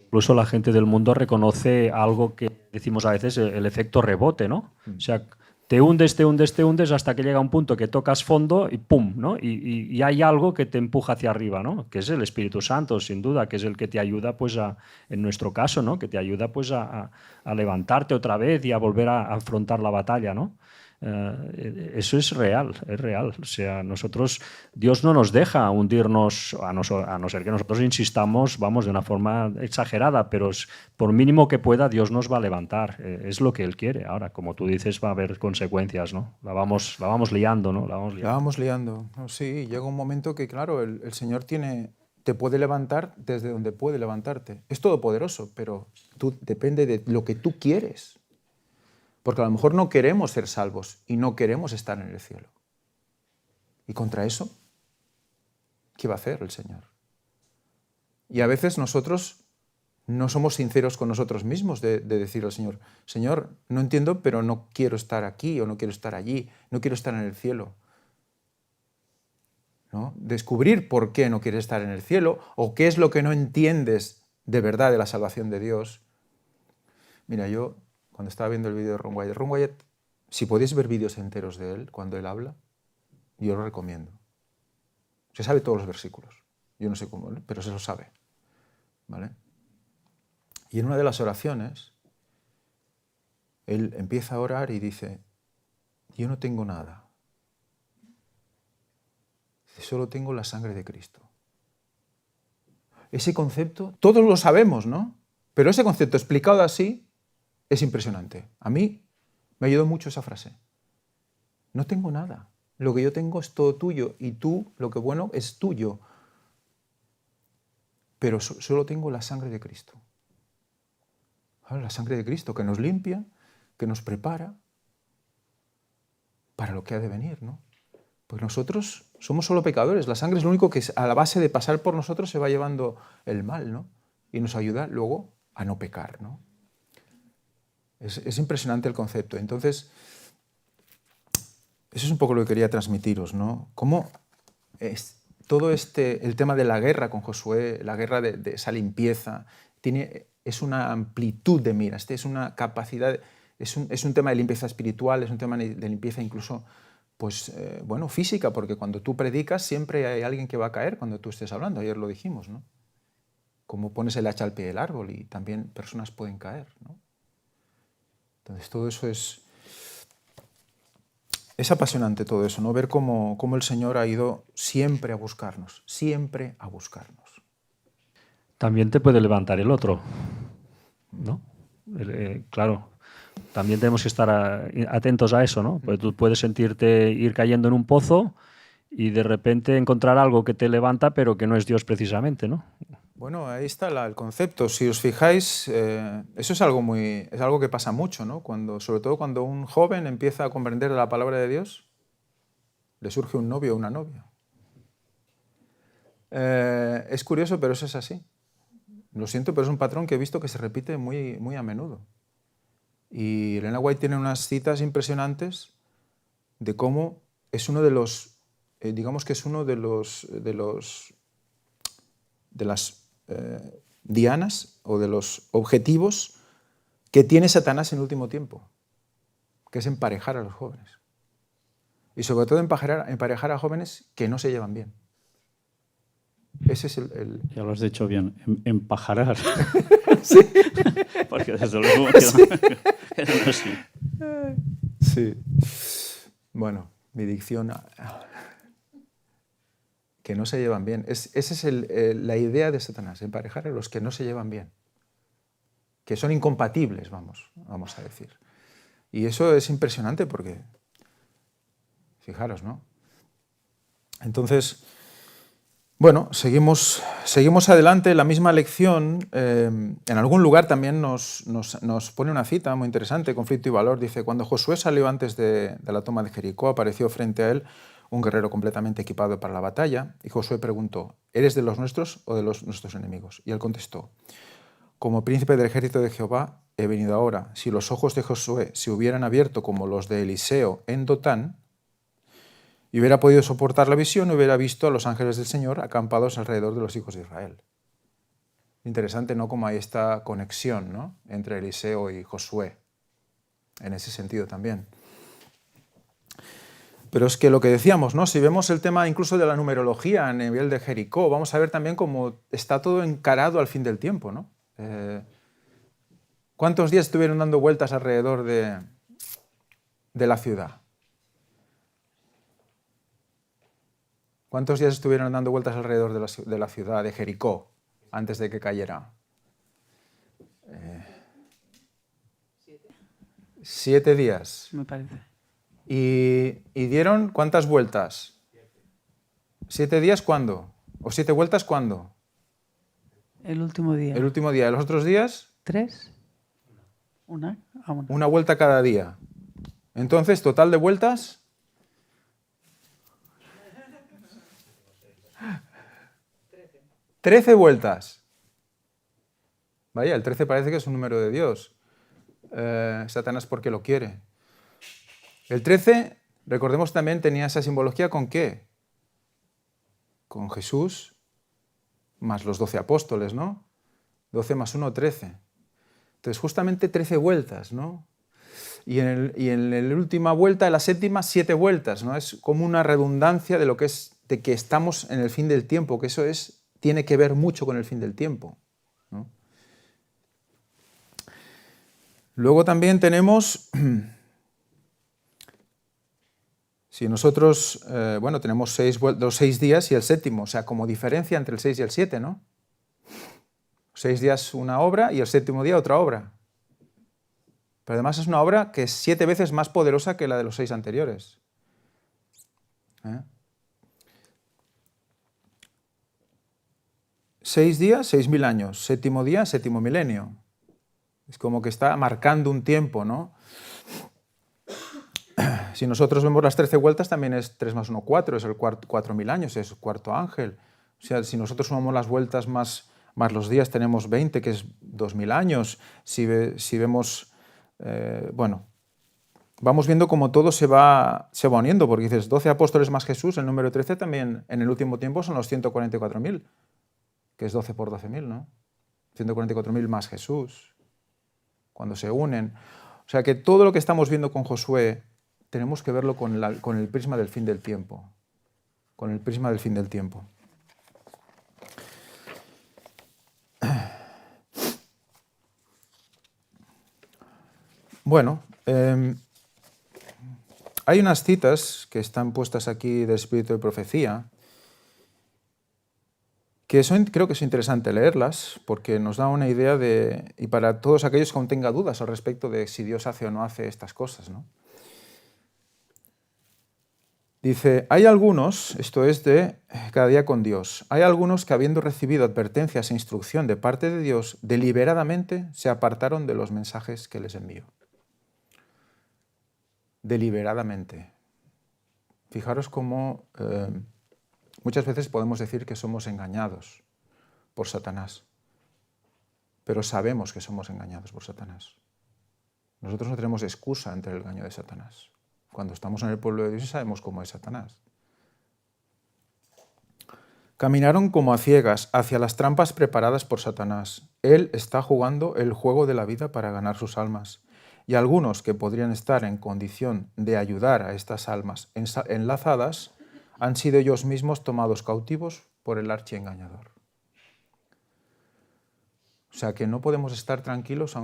Incluso la gente del mundo reconoce algo que decimos a veces, el efecto rebote, ¿no? O sea, te hundes hasta que llega un punto que tocas fondo y ¡pum!, ¿no? Y hay algo que te empuja hacia arriba, ¿no? Que es el Espíritu Santo, sin duda, que es el que te ayuda, pues, en nuestro caso, ¿no? Que te ayuda, pues, a levantarte otra vez y a volver a afrontar la batalla, ¿no? Eso es real, es real. O sea, Dios no nos deja hundirnos, a no ser que nosotros insistamos, vamos, de una forma exagerada, pero por mínimo que pueda, Dios nos va a levantar. Es lo que Él quiere. Ahora, como tú dices, va a haber consecuencias, ¿no? La vamos liando, ¿no? La vamos liando. No, sí, llega un momento que, claro, el Señor te puede levantar desde donde puede levantarte. Es todopoderoso, pero depende de lo que tú quieres. Porque a lo mejor no queremos ser salvos y no queremos estar en el cielo. Y contra eso, ¿qué va a hacer el Señor? Y a veces nosotros no somos sinceros con nosotros mismos de decir al Señor, Señor, no entiendo, pero no quiero estar aquí o no quiero estar allí, no quiero estar en el cielo. ¿No? Descubrir por qué no quieres estar en el cielo o qué es lo que no entiendes de verdad de la salvación de Dios. Mira, yo cuando estaba viendo el vídeo de Ron Wyatt, si podéis ver vídeos enteros de él cuando él habla, yo lo recomiendo. Se sabe todos los versículos. Yo no sé cómo, pero se lo sabe. ¿Vale? Y en una de las oraciones, él empieza a orar y dice, yo no tengo nada. Solo tengo la sangre de Cristo. Ese concepto, todos lo sabemos, ¿no? Pero ese concepto explicado así es impresionante. A mí me ayudó mucho esa frase. No tengo nada. Lo que yo tengo es todo tuyo y tú, lo que bueno, es tuyo. Pero solo tengo la sangre de Cristo. La sangre de Cristo que nos limpia, que nos prepara para lo que ha de venir, ¿no? Pues nosotros somos solo pecadores. La sangre es lo único que a la base de pasar por nosotros se va llevando el mal, ¿no? Y nos ayuda luego a no pecar, ¿no? Es impresionante el concepto. Entonces, eso es un poco lo que quería transmitiros, ¿no? Cómo todo el tema de la guerra con Josué, la guerra de esa limpieza, es una amplitud de miras, es una capacidad, es un tema de limpieza espiritual, es un tema de limpieza incluso, pues, física, porque cuando tú predicas siempre hay alguien que va a caer cuando tú estés hablando, ayer lo dijimos, ¿no? Como pones el hacha al pie del árbol y también personas pueden caer, ¿no? Entonces todo eso es apasionante, todo eso, ¿no? Ver cómo el Señor ha ido siempre a buscarnos, siempre a buscarnos. También te puede levantar el otro, ¿no? Claro, también tenemos que estar atentos a eso, ¿no? Pues tú puedes ir cayendo en un pozo y de repente encontrar algo que te levanta, pero que no es Dios precisamente, ¿no? Bueno, ahí está el concepto. Si os fijáis, eso es algo que pasa mucho, ¿no? Sobre todo cuando un joven empieza a comprender la palabra de Dios, le surge un novio o una novia. Es curioso, pero eso es así. Lo siento, pero es un patrón que he visto que se repite muy, muy a menudo. Y Elena White tiene unas citas impresionantes de cómo es uno de los, digamos que es uno de las dianas o de los objetivos que tiene Satanás en el último tiempo, que es emparejar a los jóvenes. Y sobre todo emparejar a jóvenes que no se llevan bien. Ese es Ya lo has dicho bien, empajarar. Sí. Porque desde luego Sí. que no es así. Sí. Bueno, mi dicción... que no se llevan bien. Esa es la idea de Satanás, emparejar a los que no se llevan bien, que son incompatibles, vamos a decir. Y eso es impresionante porque, fijaros, ¿no? Entonces, bueno, seguimos adelante. La misma lección, en algún lugar también nos pone una cita muy interesante, Conflicto y Valor. Dice, cuando Josué salió antes de la toma de Jericó, apareció frente a él un guerrero completamente equipado para la batalla, y Josué preguntó, ¿eres de los nuestros o de nuestros enemigos? Y él contestó, como príncipe del ejército de Jehová he venido ahora. Si los ojos de Josué se hubieran abierto como los de Eliseo en Dotán, y hubiera podido soportar la visión, hubiera visto a los ángeles del Señor acampados alrededor de los hijos de Israel. Interesante, ¿no? Cómo hay esta conexión, ¿no? Entre Eliseo y Josué, en ese sentido también. Pero es que lo que decíamos, ¿no? Si vemos el tema incluso de la numerología a nivel de Jericó, vamos a ver también cómo está todo encarado al fin del tiempo, ¿no? ¿Cuántos días estuvieron dando vueltas alrededor de la ciudad? ¿Cuántos días estuvieron dando vueltas alrededor de la ciudad de Jericó antes de que cayera? 7 días. Me parece. ¿Y dieron cuántas vueltas? 7 días, ¿cuándo? ¿O 7 vueltas, cuándo? El último día. El último día. ¿Y los otros días? 3. Una. Una vuelta cada día. Entonces, total de vueltas. 13 vueltas. Vaya, el 13 parece que es un número de Dios. Satanás porque lo quiere. El 13, recordemos también, tenía esa simbología ¿con qué? Con Jesús más los 12 apóstoles, ¿no? 12 más 1, 13. Entonces, justamente 13 vueltas, ¿no? Y en la última vuelta, en la séptima, 7 vueltas, ¿no? Es como una redundancia de lo que es, de que estamos en el fin del tiempo, que eso tiene que ver mucho con el fin del tiempo, ¿no? Luego también tenemos, si nosotros, tenemos los 6 días y el séptimo, o sea, como diferencia entre el 6 y el 7, ¿no? 6 días una obra y el séptimo día otra obra. Pero además es una obra que es 7 veces más poderosa que la de los 6 anteriores. 6 días, 6.000 años. Séptimo día, séptimo milenio. Es como que está marcando un tiempo, ¿no? Si nosotros vemos las 13 vueltas, también es 3 más 1, 4, es el 4.000 años, es el cuarto ángel. O sea, si nosotros sumamos las vueltas más los días, tenemos 20, que es 2.000 años. Si vemos, vamos viendo cómo todo se va uniendo, porque dices 12 apóstoles más Jesús, el número 13 también en el último tiempo son los 144.000, que es 12 por 12.000, ¿no? 144.000 más Jesús, cuando se unen. O sea que todo lo que estamos viendo con Josué tenemos que verlo con el prisma del fin del tiempo. Con el prisma del fin del tiempo. Bueno, hay unas citas que están puestas aquí de Espíritu de Profecía que creo que es interesante leerlas porque nos da una idea y para todos aquellos que aún tengan dudas al respecto de si Dios hace o no hace estas cosas, ¿no? Dice, hay algunos, esto es de Cada día con Dios, hay algunos que habiendo recibido advertencias e instrucción de parte de Dios, deliberadamente se apartaron de los mensajes que les envió. Deliberadamente. Fijaros cómo muchas veces podemos decir que somos engañados por Satanás, pero sabemos que somos engañados por Satanás. Nosotros no tenemos excusa ante el engaño de Satanás. Cuando estamos en el pueblo de Dios y sabemos cómo es Satanás. Caminaron como a ciegas hacia las trampas preparadas por Satanás. Él está jugando el juego de la vida para ganar sus almas. Y algunos que podrían estar en condición de ayudar a estas almas enlazadas han sido ellos mismos tomados cautivos por el archiengañador. O sea que no podemos estar tranquilos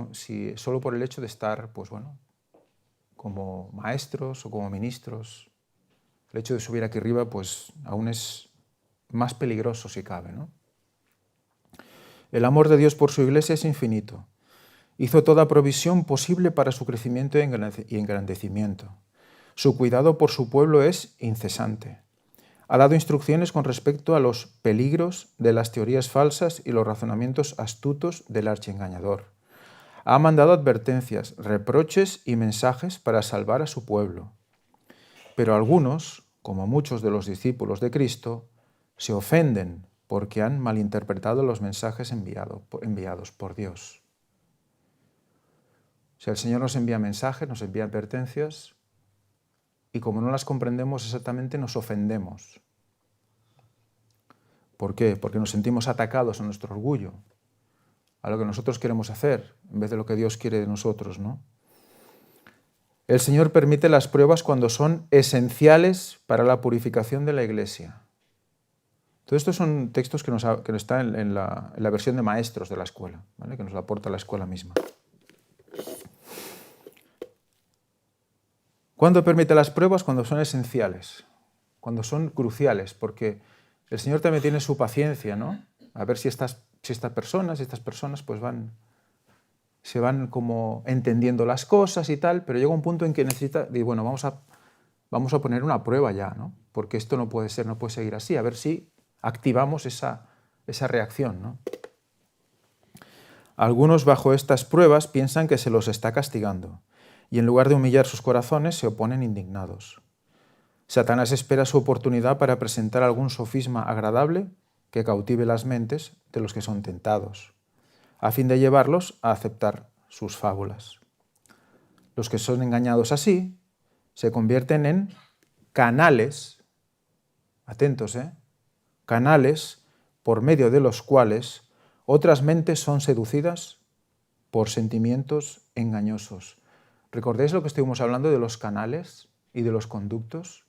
solo por el hecho de estar, como maestros o como ministros. El hecho de subir aquí arriba, pues aún es más peligroso si cabe, ¿no? El amor de Dios por su iglesia es infinito. Hizo toda provisión posible para su crecimiento y engrandecimiento. Su cuidado por su pueblo es incesante. Ha dado instrucciones con respecto a los peligros de las teorías falsas y los razonamientos astutos del archiengañador. Ha mandado advertencias, reproches y mensajes para salvar a su pueblo. Pero algunos, como muchos de los discípulos de Cristo, se ofenden porque han malinterpretado los mensajes enviados por Dios. O sea, el Señor nos envía mensajes, nos envía advertencias, y como no las comprendemos exactamente, nos ofendemos. ¿Por qué? Porque nos sentimos atacados en nuestro orgullo, a lo que nosotros queremos hacer, en vez de lo que Dios quiere de nosotros, ¿no? El Señor permite las pruebas cuando son esenciales para la purificación de la Iglesia. Todo esto son textos que están en la versión de maestros de la escuela, ¿vale? Que nos la aporta la escuela misma. ¿Cuándo permite las pruebas? Cuando son esenciales, cuando son cruciales, porque el Señor también tiene su paciencia, ¿no? A ver si estas personas pues se van como entendiendo las cosas y tal, pero llega un punto en que bueno, vamos a poner una prueba ya, ¿no? Porque esto no puede ser, no puede seguir así, a ver si activamos esa reacción, ¿no? Algunos bajo estas pruebas piensan que se los está castigando y en lugar de humillar sus corazones se oponen indignados. Satanás espera su oportunidad para presentar algún sofisma agradable que cautive las mentes de los que son tentados, a fin de llevarlos a aceptar sus fábulas. Los que son engañados así se convierten en canales, atentos, canales por medio de los cuales otras mentes son seducidas por sentimientos engañosos. ¿Recordáis lo que estuvimos hablando de los canales y de los conductos?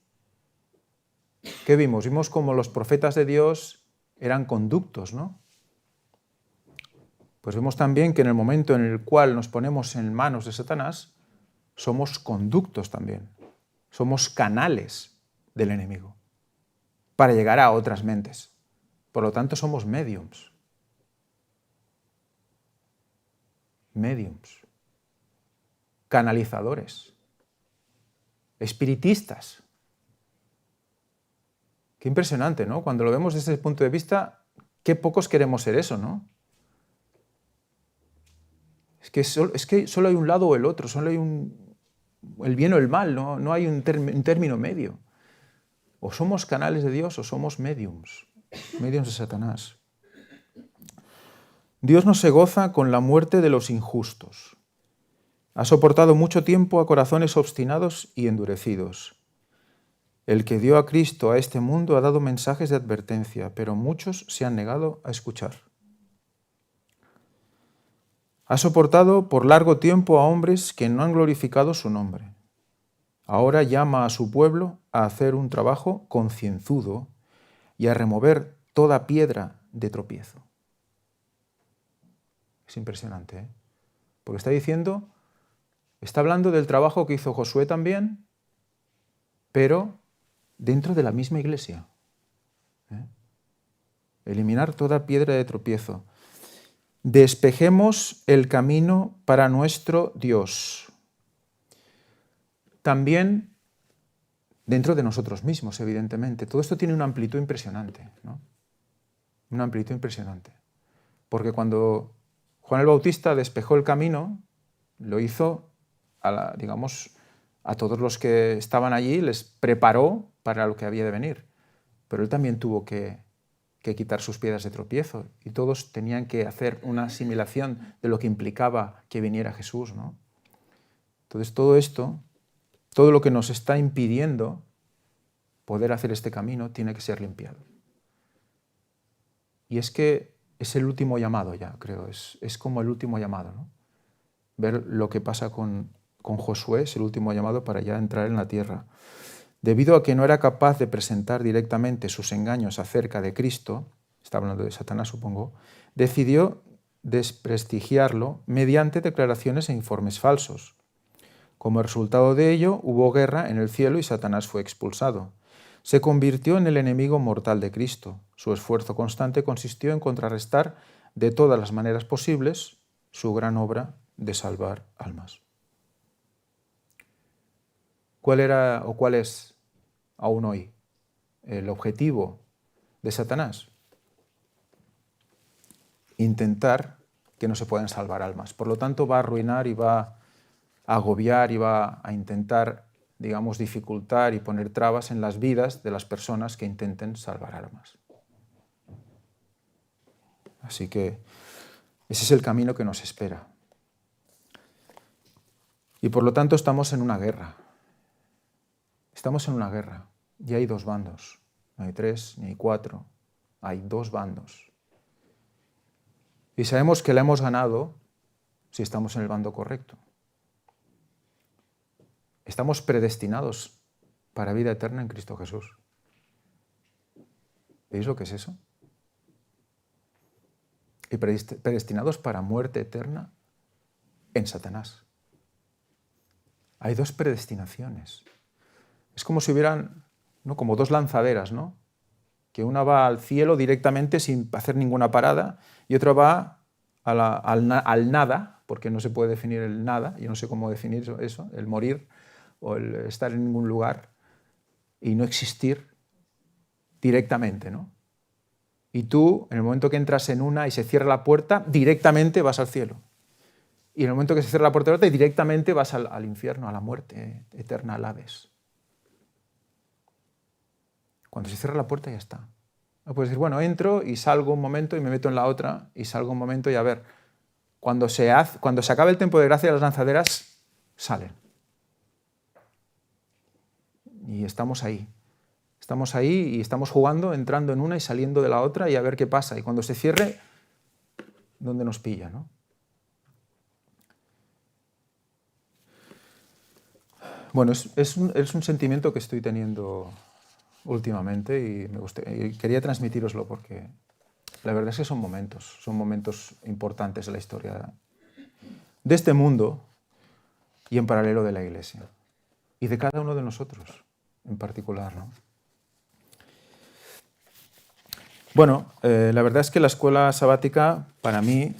¿Qué vimos? Vimos como los profetas de Dios eran conductos, ¿no? Pues vemos también que en el momento en el cual nos ponemos en manos de Satanás, somos conductos también, somos canales del enemigo para llegar a otras mentes. Por lo tanto, somos mediums. Mediums. Canalizadores. Espiritistas. Qué impresionante, ¿no? Cuando lo vemos desde ese punto de vista, qué pocos queremos ser eso, ¿no? Es que solo hay un lado o el otro, solo hay el bien o el mal, no hay un término medio. O somos canales de Dios o somos mediums de Satanás. Dios no se goza con la muerte de los injustos. Ha soportado mucho tiempo a corazones obstinados y endurecidos. El que dio a Cristo a este mundo ha dado mensajes de advertencia, pero muchos se han negado a escuchar. Ha soportado por largo tiempo a hombres que no han glorificado su nombre. Ahora llama a su pueblo a hacer un trabajo concienzudo y a remover toda piedra de tropiezo. Es impresionante, ¿eh? Porque está hablando del trabajo que hizo Josué también, pero dentro de la misma iglesia. Eliminar toda piedra de tropiezo. Despejemos el camino para nuestro Dios. También dentro de nosotros mismos, evidentemente. Todo esto tiene una amplitud impresionante, ¿no? Una amplitud impresionante. Porque cuando Juan el Bautista despejó el camino, lo hizo a todos los que estaban allí, les preparó para lo que había de venir. Pero él también tuvo que quitar sus piedras de tropiezo y todos tenían que hacer una asimilación de lo que implicaba que viniera Jesús, ¿no? Entonces todo esto, todo lo que nos está impidiendo poder hacer este camino tiene que ser limpiado. Y es que es el último llamado ya, creo, es como el último llamado, ¿no? Ver lo que pasa con Josué es el último llamado para ya entrar en la tierra. Debido a que no era capaz de presentar directamente sus engaños acerca de Cristo, está hablando de Satanás, supongo, decidió desprestigiarlo mediante declaraciones e informes falsos. Como resultado de ello, hubo guerra en el cielo y Satanás fue expulsado. Se convirtió en el enemigo mortal de Cristo. Su esfuerzo constante consistió en contrarrestar de todas las maneras posibles su gran obra de salvar almas. ¿Cuál era o cuál es aún hoy el objetivo de Satanás? Intentar que no se puedan salvar almas. Por lo tanto, va a arruinar y va a agobiar y va a intentar, digamos, dificultar y poner trabas en las vidas de las personas que intenten salvar almas. Así que ese es el camino que nos espera. Y por lo tanto estamos en una guerra. Estamos en una guerra y hay dos bandos. No hay tres ni hay cuatro. Hay dos bandos. Y sabemos que la hemos ganado si estamos en el bando correcto. Estamos predestinados para vida eterna en Cristo Jesús. ¿Veis lo que es eso? Y predestinados para muerte eterna en Satanás. Hay dos predestinaciones. Es como si hubieran, ¿no?, como dos lanzaderas, ¿no? Que una va al cielo directamente sin hacer ninguna parada y otra va al nada, porque no se puede definir el nada, yo no sé cómo definir eso, el morir o el estar en ningún lugar y no existir directamente, ¿no? Y tú, en el momento que entras en una y se cierra la puerta, directamente vas al cielo. Y en el momento que se cierra la puerta de otra, directamente vas al infierno, a la muerte eterna, al Hades. Cuando se cierra la puerta ya está. No puedes decir, bueno, entro y salgo un momento y me meto en la otra y salgo un momento y a ver. Cuando se acabe el tiempo de gracia, las lanzaderas salen. Y estamos ahí. Estamos ahí y estamos jugando, entrando en una y saliendo de la otra y a ver qué pasa. Y cuando se cierre, ¿dónde nos pilla, no? Bueno, es un sentimiento que estoy teniendo últimamente y quería transmitíroslo porque la verdad es que son momentos importantes en la historia de este mundo y en paralelo de la Iglesia y de cada uno de nosotros en particular, ¿no? Bueno, la verdad es que la escuela sabática para mí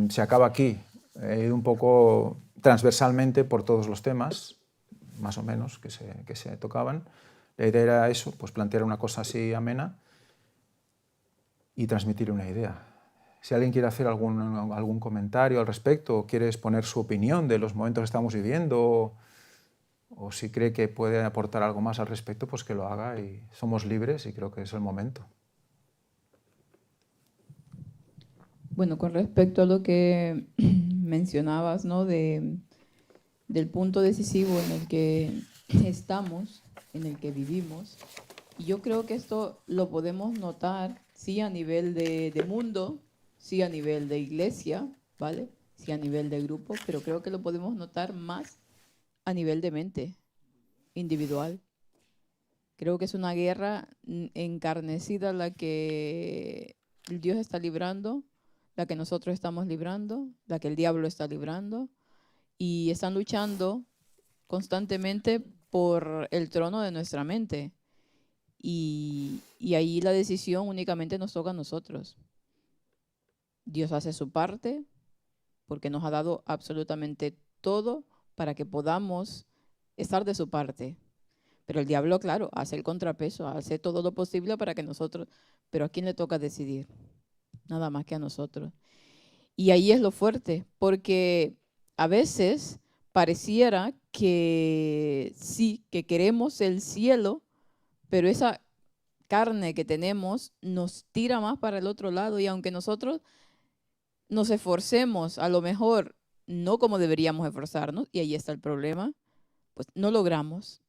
se acaba aquí. He ido un poco transversalmente por todos los temas, más o menos, que se tocaban. La idea era eso, pues plantear una cosa así amena y transmitir una idea. Si alguien quiere hacer algún comentario al respecto o quiere exponer su opinión de los momentos que estamos viviendo o si cree que puede aportar algo más al respecto, pues que lo haga y somos libres y creo que es el momento. Bueno, con respecto a lo que mencionabas, ¿no? Del punto decisivo en el que estamos, en el que vivimos, y yo creo que esto lo podemos notar, sí, a nivel de mundo, sí, a nivel de iglesia, ¿vale? Sí, a nivel de grupo, pero creo que lo podemos notar más a nivel de mente individual. Creo que es una guerra encarnecida la que Dios está librando, la que nosotros estamos librando, la que el diablo está librando, y están luchando constantemente por el trono de nuestra mente. Y ahí la decisión únicamente nos toca a nosotros. Dios hace su parte porque nos ha dado absolutamente todo para que podamos estar de su parte. Pero el diablo, claro, hace el contrapeso, hace todo lo posible para que nosotros... Pero ¿a quién le toca decidir? Nada más que a nosotros. Y ahí es lo fuerte, porque a veces pareciera que sí, que queremos el cielo, pero esa carne que tenemos nos tira más para el otro lado y aunque nosotros nos esforcemos, a lo mejor no como deberíamos esforzarnos, y ahí está el problema, pues no logramos.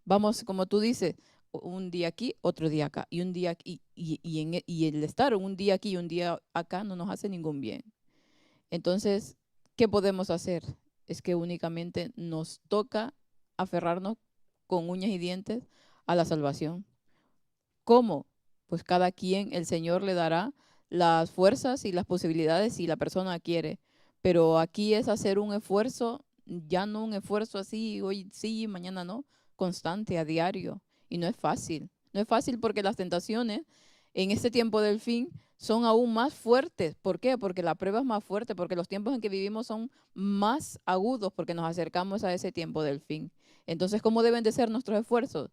Vamos, como tú dices, un día aquí, otro día acá, y un día aquí, y el estar un día aquí y un día acá no nos hace ningún bien. Entonces, ¿qué podemos hacer? Es que únicamente nos toca aferrarnos con uñas y dientes a la salvación. ¿Cómo? Pues cada quien, el Señor le dará las fuerzas y las posibilidades si la persona quiere. Pero aquí es hacer un esfuerzo, ya no un esfuerzo así, hoy sí, mañana no, constante, a diario. Y no es fácil. No es fácil porque las tentaciones en este tiempo del fin son aún más fuertes. ¿Por qué? Porque la prueba es más fuerte, porque los tiempos en que vivimos son más agudos, porque nos acercamos a ese tiempo del fin. Entonces, ¿cómo deben de ser nuestros esfuerzos?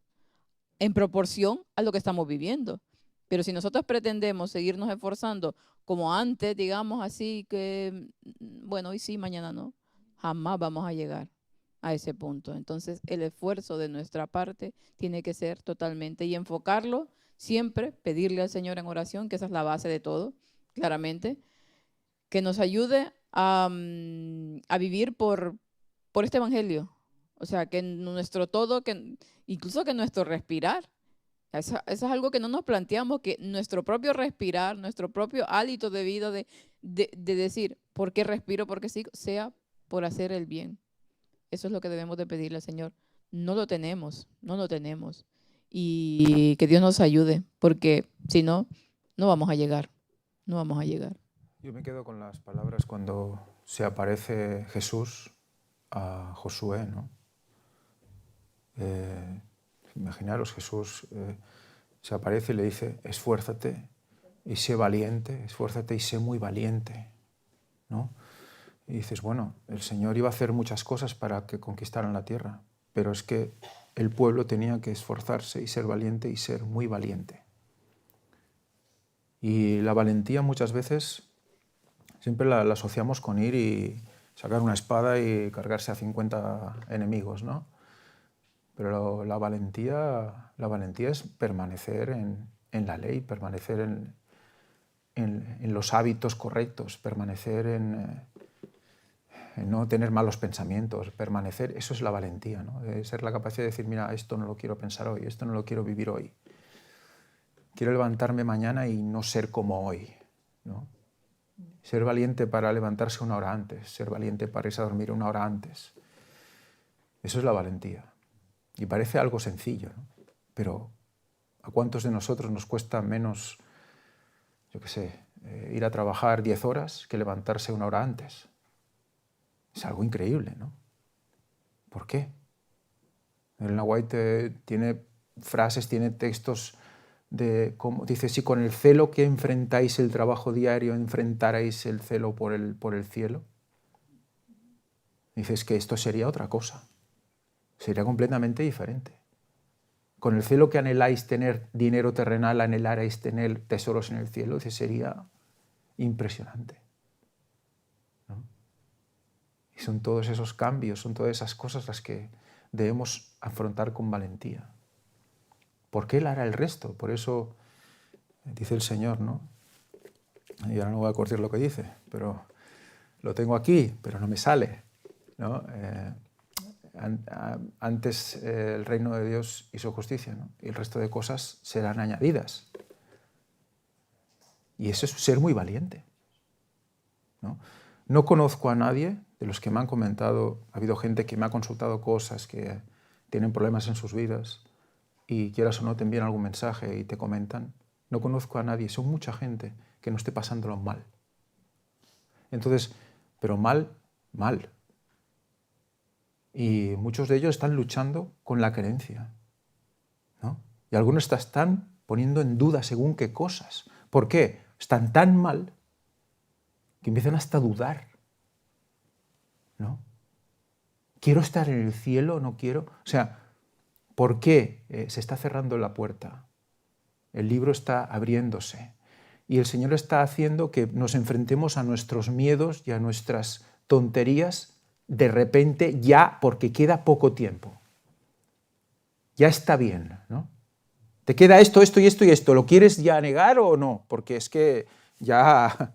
En proporción a lo que estamos viviendo. Pero si nosotros pretendemos seguirnos esforzando como antes, digamos así, que bueno, hoy sí, mañana no, jamás vamos a llegar a ese punto. Entonces, el esfuerzo de nuestra parte tiene que ser totalmente y enfocarlo siempre, pedirle al Señor en oración, que esa es la base de todo, claramente, que nos ayude a vivir por este evangelio. O sea, que nuestro todo, que incluso que nuestro respirar, eso es algo que no nos planteamos, que nuestro propio respirar, nuestro propio hálito de vida, de decir, ¿por qué respiro? Porque sí, sea por hacer el bien. Eso es lo que debemos de pedirle al Señor. No lo tenemos. Y que Dios nos ayude, porque si no, no vamos a llegar. No vamos a llegar. Yo me quedo con las palabras cuando se aparece Jesús a Josué, ¿no? Imaginaros, Jesús se aparece y le dice, esfuérzate y sé valiente, esfuérzate y sé muy valiente, ¿no? Y dices, bueno, el Señor iba a hacer muchas cosas para que conquistaran la tierra, pero es que el pueblo tenía que esforzarse y ser valiente y ser muy valiente. Y la valentía muchas veces siempre la asociamos con ir y sacar una espada y cargarse a 50 enemigos, ¿no? Pero la valentía es permanecer en la ley, permanecer en los hábitos correctos, permanecer en no tener malos pensamientos, permanecer, eso es la valentía, ¿no? De ser la capacidad de decir, mira, esto no lo quiero pensar hoy, esto no lo quiero vivir hoy. Quiero levantarme mañana y no ser como hoy, ¿no? Ser valiente para levantarse una hora antes, ser valiente para irse a dormir una hora antes. Eso es la valentía. Y parece algo sencillo, ¿no? Pero ¿a cuántos de nosotros nos cuesta menos, yo qué sé, ir a trabajar 10 horas que levantarse una hora antes? Es algo increíble, ¿no? ¿Por qué? Elena White tiene frases, tiene textos de cómo dice, si con el celo que enfrentáis el trabajo diario enfrentarais el celo por el cielo, dices que esto sería otra cosa, sería completamente diferente. Con el celo que anheláis tener dinero terrenal, anhelarais tener tesoros en el cielo, dice, sería impresionante, ¿no? Y son todos esos cambios, son todas esas cosas las que debemos afrontar con valentía. Porque Él hará el resto. Por eso dice el Señor, ¿no? Y ahora no voy a corregir lo que dice, pero lo tengo aquí, pero no me sale, ¿no? Antes el reino de Dios hizo justicia, ¿no? Y el resto de cosas serán añadidas. Y eso es ser muy valiente, ¿no? No conozco a nadie de los que me han comentado, ha habido gente que me ha consultado cosas, que tienen problemas en sus vidas, y quieras o no te envían algún mensaje y te comentan. No conozco a nadie, son mucha gente que no esté pasándolo mal. Entonces, pero mal. Y muchos de ellos están luchando con la creencia, ¿no? Y algunos están poniendo en duda según qué cosas. ¿Por qué? Están tan mal que empiezan hasta a dudar, ¿no? ¿Quiero estar en el cielo o no quiero? O sea, ¿por qué se está cerrando la puerta? El libro está abriéndose y el Señor está haciendo que nos enfrentemos a nuestros miedos y a nuestras tonterías de repente ya, porque queda poco tiempo. Ya está bien, ¿no? Te queda esto y esto. ¿Lo quieres ya negar o no? Porque es que ya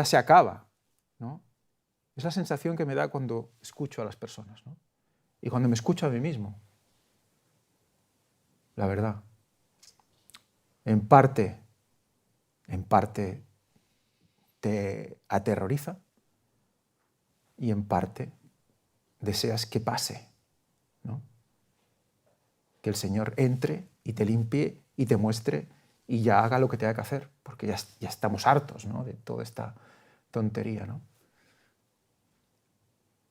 se acaba, ¿no? Es la sensación que me da cuando escucho a las personas, ¿no? Y cuando me escucho a mí mismo. La verdad. En parte te aterroriza y en parte deseas que pase, ¿no? Que el Señor entre y te limpie y te muestre y ya haga lo que tenga que hacer, porque ya estamos hartos, ¿no? De toda esta tontería, ¿no?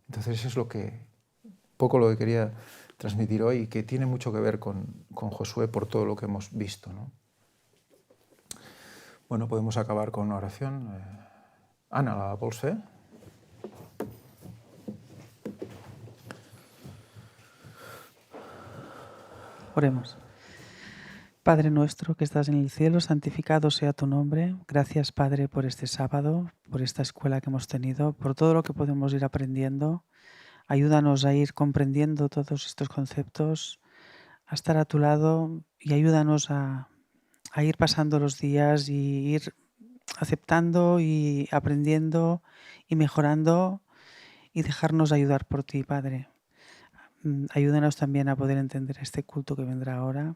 Entonces eso es poco lo que quería transmitir hoy y que tiene mucho que ver con Josué por todo lo que hemos visto, ¿no? Bueno, podemos acabar con una oración. Ana, ¿la vols fer? Oremos. Padre nuestro que estás en el cielo, santificado sea tu nombre. Gracias, Padre, por este sábado, por esta escuela que hemos tenido, por todo lo que podemos ir aprendiendo. Ayúdanos a ir comprendiendo todos estos conceptos, a estar a tu lado y ayúdanos a ir pasando los días y ir aceptando y aprendiendo y mejorando y dejarnos ayudar por ti, Padre. Ayúdanos también a poder entender este culto que vendrá ahora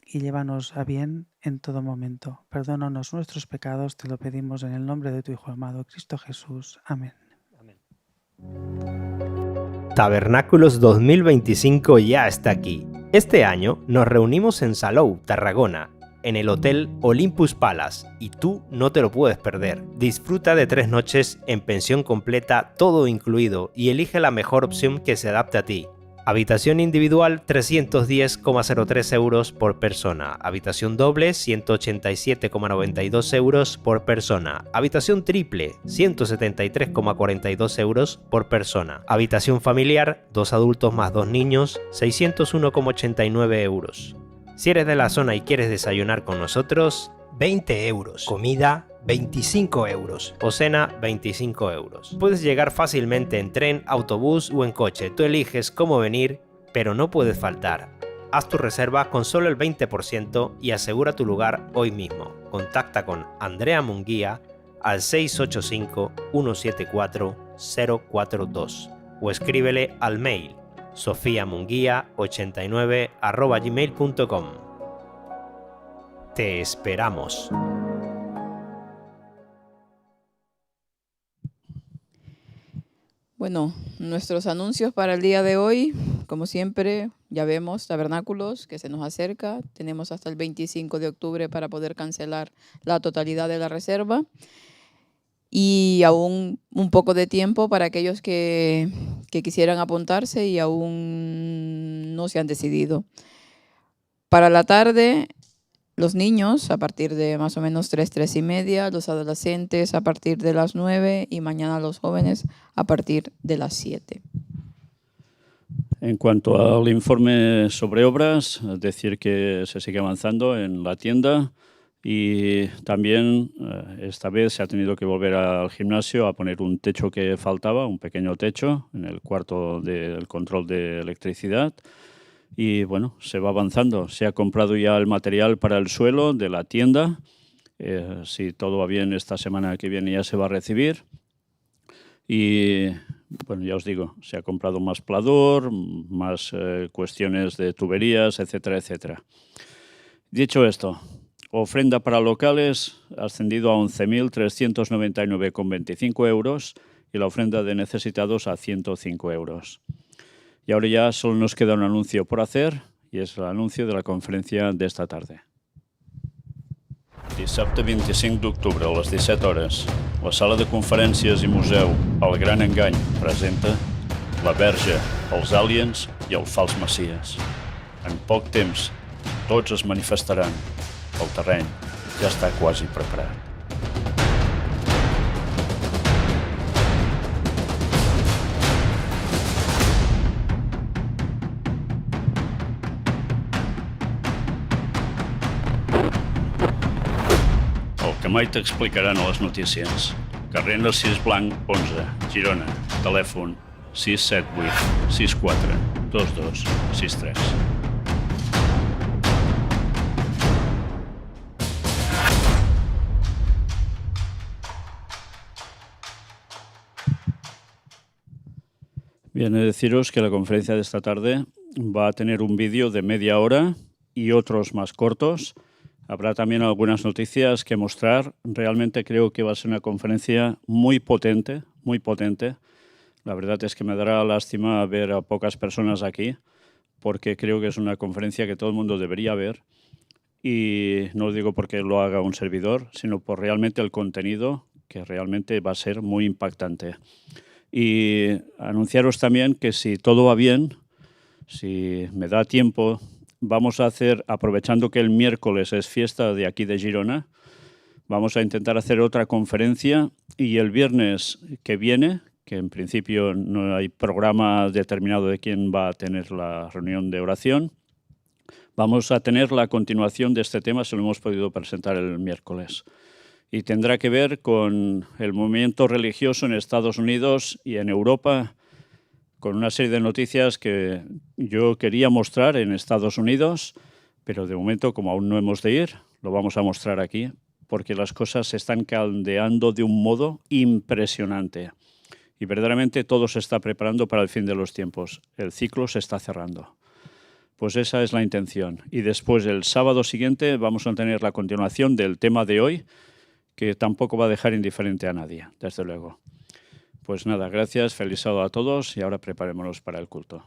y llévanos a bien en todo momento. Perdónanos nuestros pecados, te lo pedimos en el nombre de tu Hijo amado, Cristo Jesús. Amén. Amén. Tabernáculos 2025 ya está aquí. Este año nos reunimos en Salou, Tarragona, en el Hotel Olympus Palace, y tú no te lo puedes perder. Disfruta de 3 noches en pensión completa, todo incluido, y elige la mejor opción que se adapte a ti. Habitación individual 310,03 euros por persona. Habitación doble 187,92 euros por persona. Habitación triple 173,42 euros por persona. Habitación familiar 2 adultos más 2 niños 601,89 euros. Si eres de la zona y quieres desayunar con nosotros, 20 euros. Comida, 25 euros. O cena, 25 euros. Puedes llegar fácilmente en tren, autobús o en coche. Tú eliges cómo venir, pero no puedes faltar. Haz tu reserva con solo el 20% y asegura tu lugar hoy mismo. Contacta con Andrea Munguía al 685-174-042 o escríbele al mail sofiamunguia89@gmail.com. Te esperamos. Bueno, nuestros anuncios para el día de hoy, como siempre, ya vemos Tabernáculos que se nos acerca. Tenemos hasta el 25 de octubre para poder cancelar la totalidad de la reserva. Y aún un poco de tiempo para aquellos que quisieran apuntarse y aún no se han decidido. Para la tarde, los niños a partir de más o menos 3 y media, los adolescentes a partir de las 9 y mañana los jóvenes a partir de las 7. En cuanto al informe sobre obras, es decir que se sigue avanzando en la tienda y también esta vez se ha tenido que volver al gimnasio a poner un techo que faltaba, un pequeño techo en el cuarto del control de electricidad. Y bueno, se va avanzando. Se ha comprado ya el material para el suelo de la tienda. Si todo va bien, esta semana que viene ya se va a recibir. Y bueno, ya os digo, se ha comprado más plador, más cuestiones de tuberías, etcétera, etcétera. Dicho esto, ofrenda para locales ha ascendido a 11.399,25 euros y la ofrenda de necesitados a 105 euros. Y ahora ya solo nos queda un anuncio por hacer y es el anuncio de la conferència d'esta tarda. Dissabte 25 d'octubre a les 17 hores, la sala de conferències i museu El Gran Engany presenta La Verge, els Aliens i el Fals Messies. En poc temps, tots es manifestaran. El terreny ja està quasi preparat. Que mai t'explicaran a les notícies. Carrer Narcís Blanc, 11, Girona. Telèfon 678 64 22 63. Bien, he de deciros que la conferencia de esta tarde va a tener un vídeo de media hora y otros más cortos. Habrá también algunas noticias que mostrar. Realmente creo que va a ser una conferencia muy potente, muy potente. La verdad es que me dará lástima ver a pocas personas aquí, porque creo que es una conferencia que todo el mundo debería ver. Y no lo digo porque lo haga un servidor, sino por realmente el contenido, que realmente va a ser muy impactante. Y anunciaros también que si todo va bien, si me da tiempo, vamos a hacer, aprovechando que el miércoles es fiesta de aquí de Girona, vamos a intentar hacer otra conferencia y el viernes que viene, que en principio no hay programa determinado de quién va a tener la reunión de oración, vamos a tener la continuación de este tema, se lo hemos podido presentar el miércoles. Y tendrá que ver con el movimiento religioso en Estados Unidos y en Europa, con una serie de noticias que yo quería mostrar en Estados Unidos, pero de momento, como aún no hemos de ir, lo vamos a mostrar aquí, porque las cosas se están caldeando de un modo impresionante. Y verdaderamente todo se está preparando para el fin de los tiempos. El ciclo se está cerrando. Pues esa es la intención. Y después, el sábado siguiente, vamos a tener la continuación del tema de hoy, que tampoco va a dejar indiferente a nadie, desde luego. Pues nada, gracias, feliz sábado a todos y ahora preparémonos para el culto.